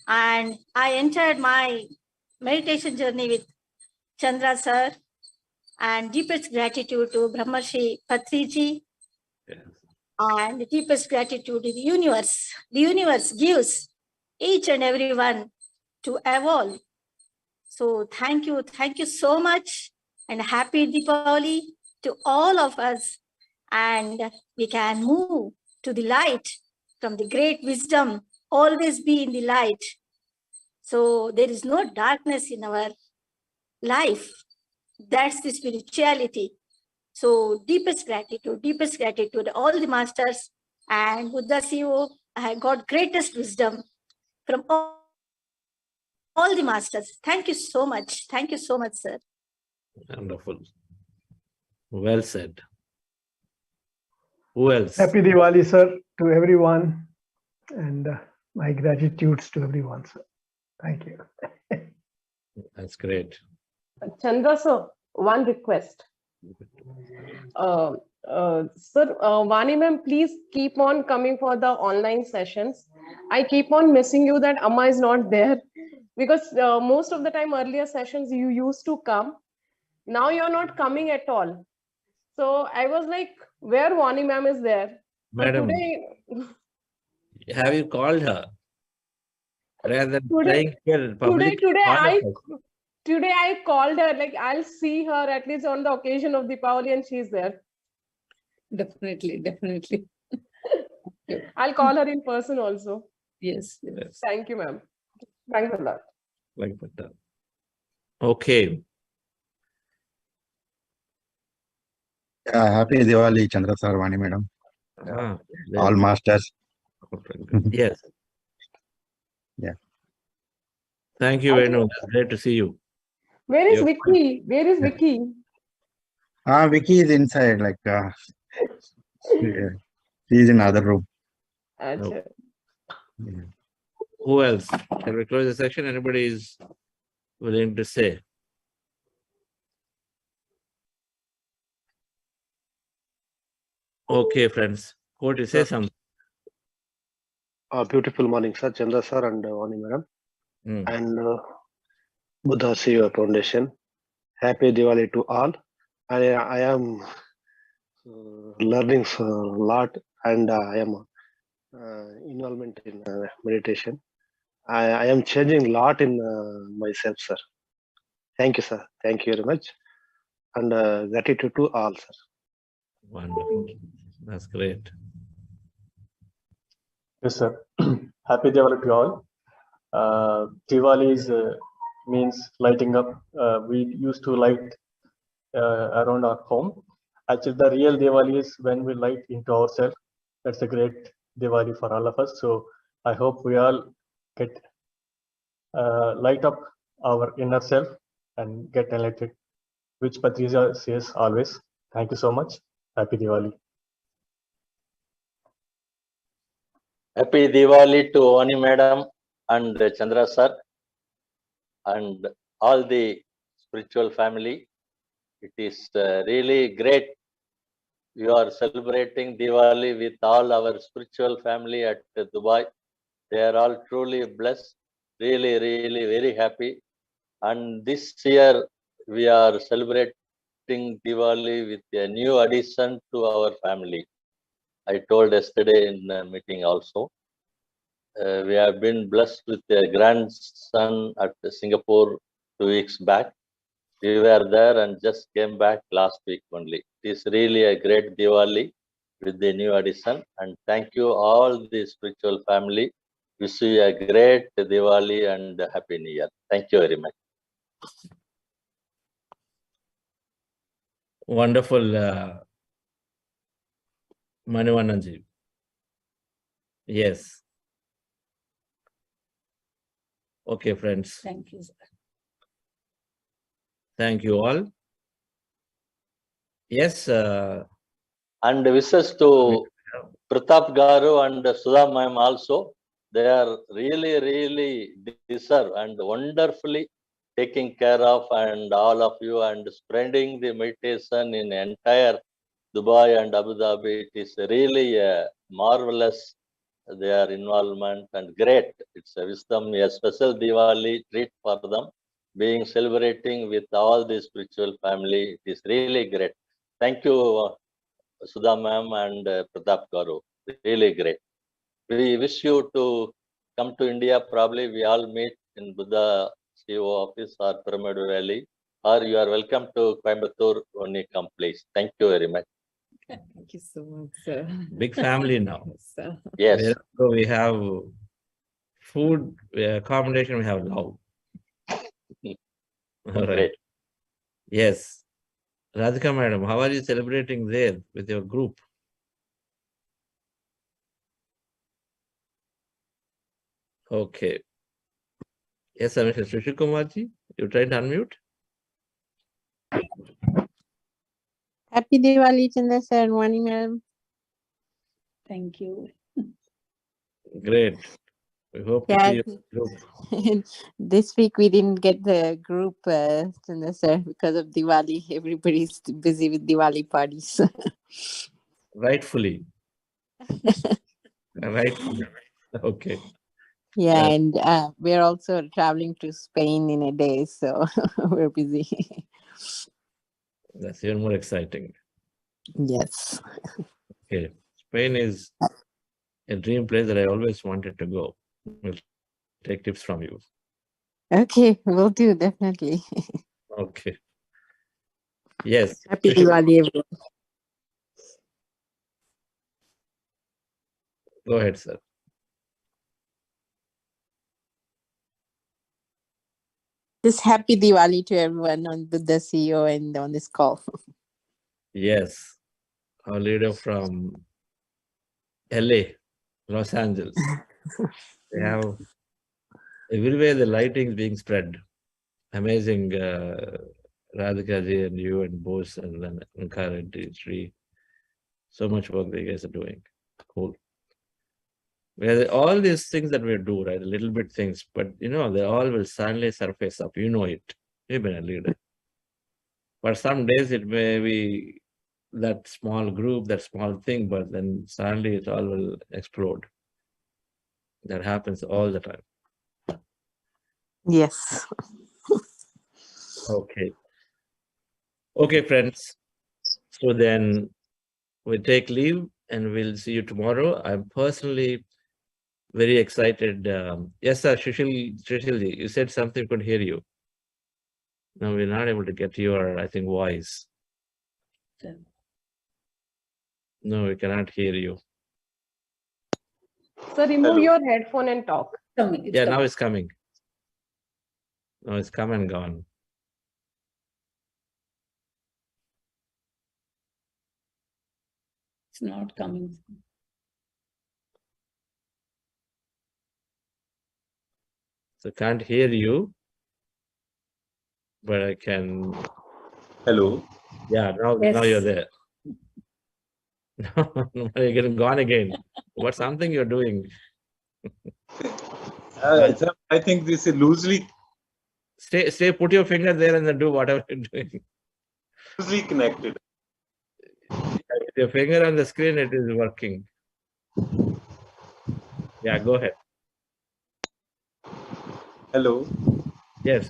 [SPEAKER 20] And I entered my meditation journey with Chandra sir. And deepest gratitude to Brahmarshi Patriji.
[SPEAKER 1] Yes.
[SPEAKER 20] And deepest gratitude to the universe. The universe gives each and every one to evolve. So thank you so much, and happy Deepavali to all of us. And we can move to the light from the great wisdom, always be in the light. So there is no darkness in our life. That's the spirituality. So deepest gratitude to all the masters, and Buddha CEO, I got greatest wisdom from all the masters. Thank you so much. Thank you so much, sir.
[SPEAKER 1] Wonderful. Well said. Who else?
[SPEAKER 21] Happy Diwali, sir, to everyone. And my gratitudes to everyone, sir. Thank you.
[SPEAKER 1] That's great.
[SPEAKER 16] Chandra sir, one request. Sir, Vani ma'am, please keep on coming for the online sessions. I keep on missing you that Amma is not there, because most of the time earlier sessions you used to come. Now you're not coming at all. So I was like, where Vani ma'am is there?
[SPEAKER 1] Madam,
[SPEAKER 16] today,
[SPEAKER 1] have you called her? Rather than
[SPEAKER 16] Today-
[SPEAKER 1] playing here public.
[SPEAKER 16] today I called her, like I'll see her at least on the occasion of Deepavali, and she's there.
[SPEAKER 10] Definitely.
[SPEAKER 16] I'll call her in person also.
[SPEAKER 10] Yes.
[SPEAKER 16] Thank you, ma'am. Thanks a lot.
[SPEAKER 1] Like that. Okay.
[SPEAKER 22] Happy Diwali, Chandra sir, Vani madam. All masters.
[SPEAKER 1] Yes.
[SPEAKER 22] Yeah.
[SPEAKER 1] Thank you very much. Great to see you.
[SPEAKER 16] Where is Vicky? Where is Vicky?
[SPEAKER 22] Vicky is inside, like she's in other room.
[SPEAKER 16] Achha.
[SPEAKER 22] Yeah.
[SPEAKER 1] Who else? Shall we close the section? Anybody is willing to say? Okay, friends. Go to say something.
[SPEAKER 9] Beautiful morning, sir. Chandra sir and Vani madam. And Buddha Siva Foundation. Happy Diwali to all. I am learning a lot, and I am involvement in meditation. I am changing a lot in myself, sir. Thank you, sir. Thank you very much. And gratitude to all, sir.
[SPEAKER 1] Wonderful. That's great.
[SPEAKER 9] Yes, sir. Happy Diwali to all. Diwali is, means lighting up. We used to light around our home. Actually, the real Diwali is when we light into ourselves. That's a great Diwali for all of us. So I hope we all get light up our inner self and get enlightened, which Patriji says always. Thank you so much. Happy Diwali.
[SPEAKER 23] Happy Diwali to Vani madam and Chandra sir and all the spiritual family. It is really great. You are celebrating Diwali with all our spiritual family at Dubai. They are all truly blessed, really, really very happy. And this year we are celebrating Diwali with a new addition to our family. I told yesterday in the meeting also. We have been blessed with a grandson at Singapore 2 weeks back. We were there and just came back last week only. It is really a great Diwali with the new addition. And thank you all the spiritual family. Wish you a great Diwali and Happy New Year. Thank you very much.
[SPEAKER 1] Wonderful, Manivananji. Yes. Okay, friends.
[SPEAKER 10] Thank you, sir.
[SPEAKER 1] Thank you all. Yes.
[SPEAKER 23] And wishes to Pratap Garu and Sudha ma'am also. They are really, really deserve and wonderfully taking care of and all of you and spreading the meditation in entire Dubai and Abu Dhabi. It is really marvelous, their involvement and great. It's a wisdom, a special Diwali treat for them, being celebrating with all the spiritual family. It is really great. Thank you, Sudha ma'am and Pratap Garu. Really great. We wish you to come to India. Probably we all meet in Buddha CEO office or Pyramid Valley, or you are welcome to Coimbatore when you come, please. Thank you very much.
[SPEAKER 7] Thank you so much, sir.
[SPEAKER 1] Big family now.
[SPEAKER 23] Yes.
[SPEAKER 1] So we have food, accommodation, we have love. All right.
[SPEAKER 23] Great.
[SPEAKER 1] Yes. Radhika madam, how are you celebrating there with your group? Okay. Yes, Mr. Sushil Kumarji, you tried to unmute?
[SPEAKER 2] Happy Diwali, Chandra sir, Vani ma'am.
[SPEAKER 10] Thank you.
[SPEAKER 1] Great. We hope to see you in group.
[SPEAKER 2] This week we didn't get the group, Chandra sir, because of Diwali. Everybody's busy with Diwali parties.
[SPEAKER 1] Rightfully. Rightfully. Okay.
[SPEAKER 2] Yeah, and we're also traveling to Spain in a day, so we're busy.
[SPEAKER 1] That's even more exciting.
[SPEAKER 2] Yes.
[SPEAKER 1] Okay. Spain is a dream place that I always wanted to go. We'll take tips from you.
[SPEAKER 2] Okay, we'll do, definitely.
[SPEAKER 1] Okay. Yes.
[SPEAKER 2] Happy Diwali, everyone.
[SPEAKER 1] Go ahead, sir.
[SPEAKER 2] Just happy Diwali to everyone on the CEO and on this call.
[SPEAKER 1] Yes. Our leader from LA, Los Angeles. They have everywhere the lighting is being spread. Amazing, Radhika ji and you and Bose and then Ankara and Sri. So much work that you guys are doing. Cool. Well, all these things that we do, right? Little bit things, but you know, they all will suddenly surface up. You know it. You've been a leader. But some days it may be that small group, that small thing, but then suddenly it all will explode. That happens all the time.
[SPEAKER 2] Yes.
[SPEAKER 1] Okay. Okay, friends. So then we take leave and we'll see you tomorrow. I'm personally very excited. Yes, sir, Shishil, you said something, could hear you. No, we're not able to get your, I think, voice. No, we cannot hear you.
[SPEAKER 16] So remove your headphone and talk.
[SPEAKER 1] Yeah, now it's coming. No, it's come and gone.
[SPEAKER 10] It's not coming.
[SPEAKER 1] So can't hear you, but I can.
[SPEAKER 15] Hello.
[SPEAKER 1] Yeah, now you're there. No, you're getting gone again. What's something you're doing?
[SPEAKER 15] I think this is loosely.
[SPEAKER 1] Stay, put your finger there and then do whatever you're doing.
[SPEAKER 15] continuously connected.
[SPEAKER 1] With your finger on the screen, it is working. Yeah, go ahead.
[SPEAKER 15] Hello.
[SPEAKER 1] Yes.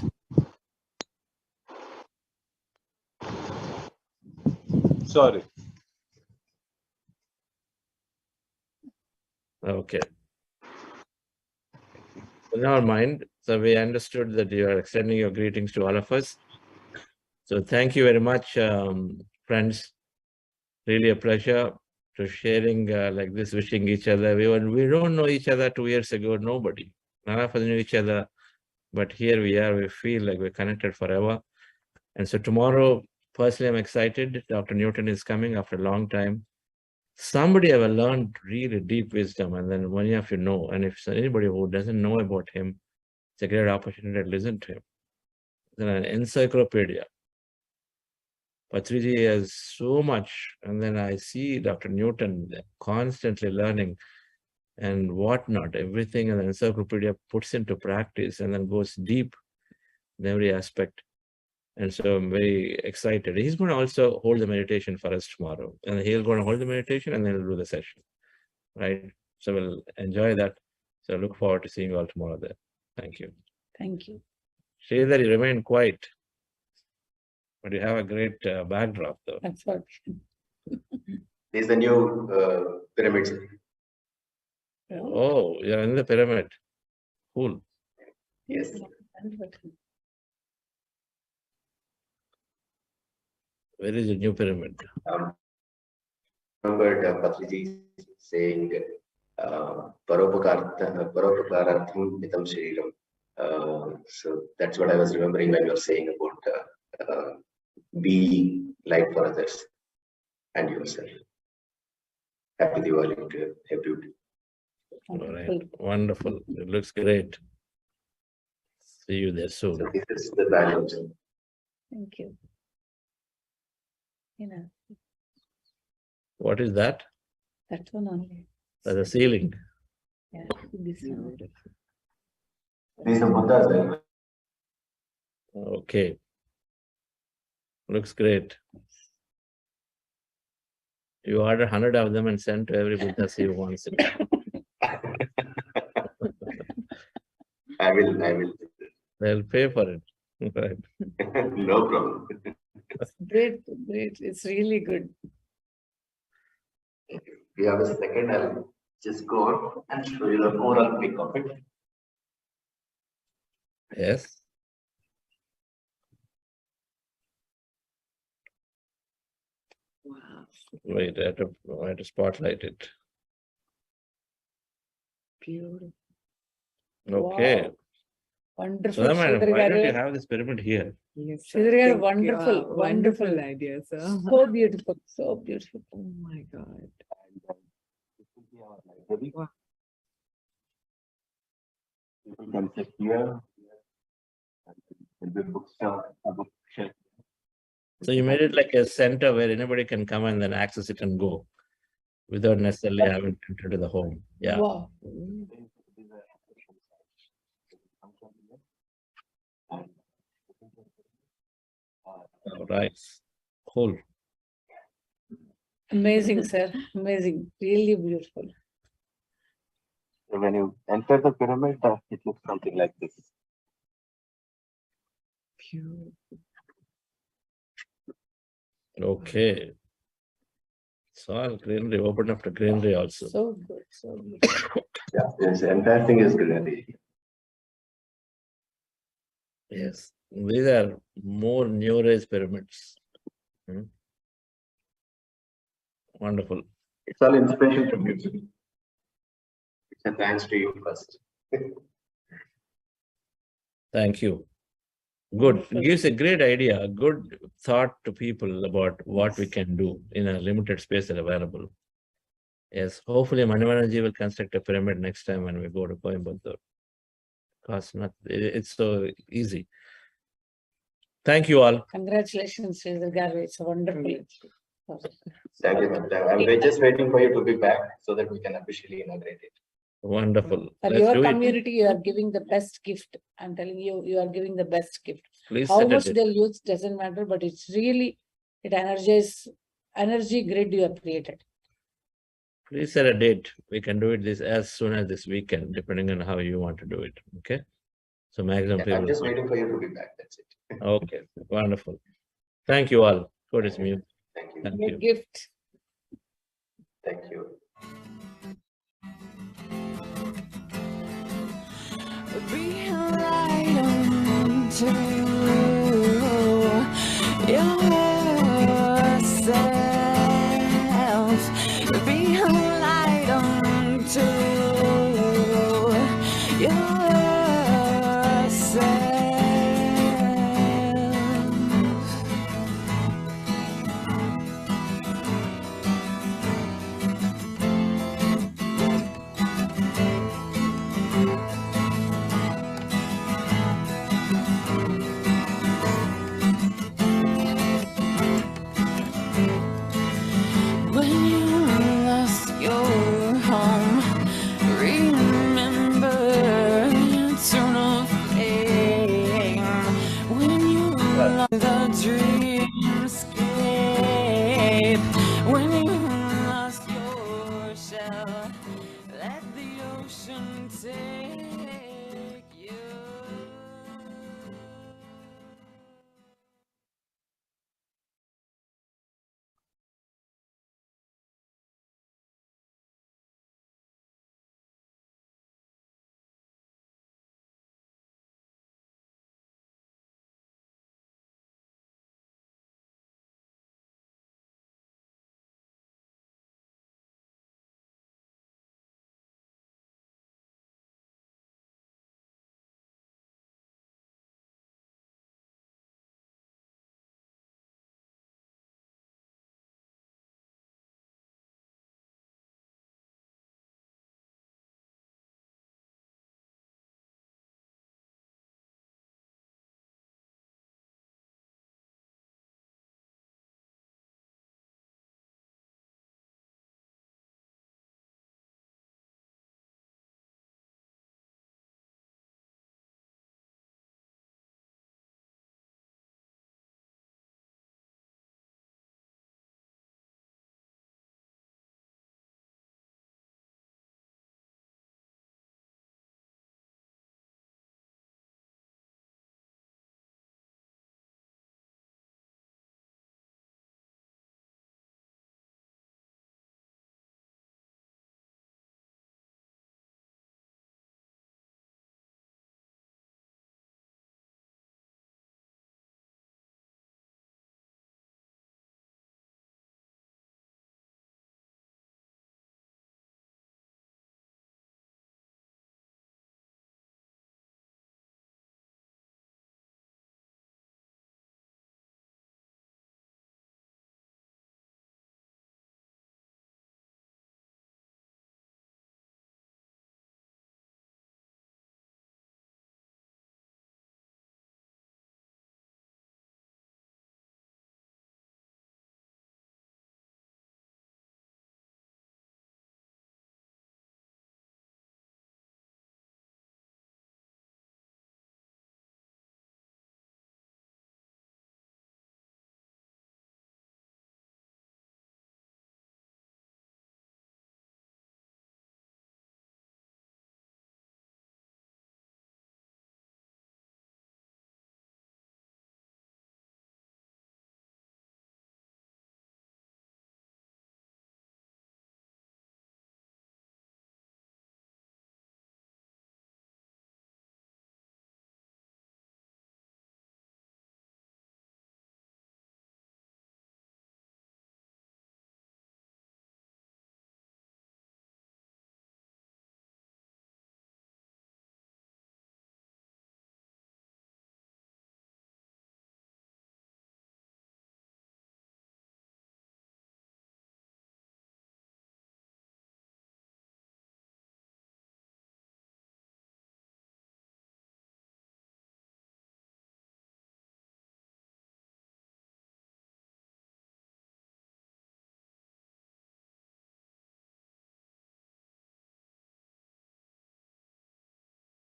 [SPEAKER 15] Sorry.
[SPEAKER 1] Okay. Never mind. So we understood that you are extending your greetings to all of us. So thank you very much, friends. Really a pleasure to sharing like this, wishing each other. We don't know each other 2 years ago, nobody. None of us knew each other. But here we are, we feel like we're connected forever. And so tomorrow, personally, I'm excited. Dr. Newton is coming after a long time. Somebody ever learned really deep wisdom, and then many of you know. And if anybody who doesn't know about him, it's a great opportunity to listen to him. It's an encyclopedia. Patriji has so much, and then I see Dr. Newton constantly learning and whatnot. Everything in the encyclopedia puts into practice and then goes deep in every aspect. And so I'm very excited. He's going to also hold the meditation for us tomorrow. And he'll go and hold the meditation and then we'll do the session. Right? So we'll enjoy that. So I look forward to seeing you all tomorrow there. Thank you.
[SPEAKER 10] Thank you.
[SPEAKER 1] Sridhar, you remain quiet. But you have a great backdrop though.
[SPEAKER 10] That's what.
[SPEAKER 17] This is the new pyramid.
[SPEAKER 1] Oh, you're in the pyramid. Cool.
[SPEAKER 17] Yes.
[SPEAKER 1] Where is the new pyramid?
[SPEAKER 17] Remembered Patriji saying Paropakaratham Mitam Shriram. So that's what I was remembering when you were saying about be light for others and yourself. Happy Diwali to everybody.
[SPEAKER 1] All right. Wonderful. It looks great. See you there soon.
[SPEAKER 17] So this is the balance.
[SPEAKER 10] Thank you. You know,
[SPEAKER 1] What is that?
[SPEAKER 10] that one only.
[SPEAKER 1] That's the ceiling.
[SPEAKER 10] Yeah, this one.
[SPEAKER 17] This is the Buddha.
[SPEAKER 1] Okay. Looks great. You order 100 of them and send to every Buddha who wants it.
[SPEAKER 17] I will.
[SPEAKER 1] They'll pay for it. Right.
[SPEAKER 17] No problem.
[SPEAKER 10] Great. It's really good.
[SPEAKER 17] We have a second. I'll just go on and show you the overall pic of it.
[SPEAKER 1] Yes.
[SPEAKER 10] Wow.
[SPEAKER 1] Wait, I have to spotlight it.
[SPEAKER 10] Beautiful.
[SPEAKER 1] Okay.
[SPEAKER 10] Wow. Wonderful.
[SPEAKER 1] So, madam,
[SPEAKER 10] Sridhar
[SPEAKER 1] why don't you
[SPEAKER 10] garu-
[SPEAKER 1] have this pyramid here?
[SPEAKER 3] Yes,
[SPEAKER 10] Sridhar garu,
[SPEAKER 3] thank you.
[SPEAKER 10] wonderful,
[SPEAKER 3] Wonderful idea, sir.
[SPEAKER 10] So beautiful, so beautiful.
[SPEAKER 3] Oh my God.
[SPEAKER 17] People can sit here. There'll be a bookshelf, a bookshelf.
[SPEAKER 1] So you made it like a center where anybody can come and then access it and go without necessarily having to enter to the home. Yeah.
[SPEAKER 10] Wow.
[SPEAKER 1] All right. Cool.
[SPEAKER 10] Amazing, sir. Amazing. Really beautiful.
[SPEAKER 17] So when you enter the pyramid, it looks something like this.
[SPEAKER 10] Beautiful.
[SPEAKER 1] Okay. So greenery, open up to greenery also.
[SPEAKER 10] So good, so good.
[SPEAKER 17] Yeah, this entire thing is greenery.
[SPEAKER 1] Yes. These are more New Age pyramids. Wonderful.
[SPEAKER 17] It's all inspiration from you. It's a thanks to you first.
[SPEAKER 1] Thank you. Good. It gives a great idea, a good thought to people about what we can do in a limited space that available. Yes, hopefully Manivanaji will construct a pyramid next time when we go to Coimbatore. Because it's so easy. Thank you all.
[SPEAKER 10] Congratulations, Sridhar garu. It's wonderful.
[SPEAKER 17] Thank you. We're just waiting for you to be back so that we can officially inaugurate it.
[SPEAKER 1] Wonderful.
[SPEAKER 10] For
[SPEAKER 1] Let's
[SPEAKER 10] your
[SPEAKER 1] do it.
[SPEAKER 10] community, you are giving the best gift. I'm telling you, you are giving the best gift.
[SPEAKER 1] Please
[SPEAKER 10] How
[SPEAKER 1] set
[SPEAKER 10] much
[SPEAKER 1] it.
[SPEAKER 10] they'll use doesn't matter, but it's really it energizes energy grid you have created.
[SPEAKER 1] Please set a date. We can do it this as soon as this weekend, depending on how you want to do it. Okay. So maximum people.
[SPEAKER 17] I'm just waiting for you to be back. That's it.
[SPEAKER 1] Okay. Wonderful. Thank you all. God is mute.
[SPEAKER 17] Thank you.
[SPEAKER 1] Thank
[SPEAKER 10] Your
[SPEAKER 1] you.
[SPEAKER 10] gift.
[SPEAKER 17] Thank you.
[SPEAKER 4] Be a light unto you.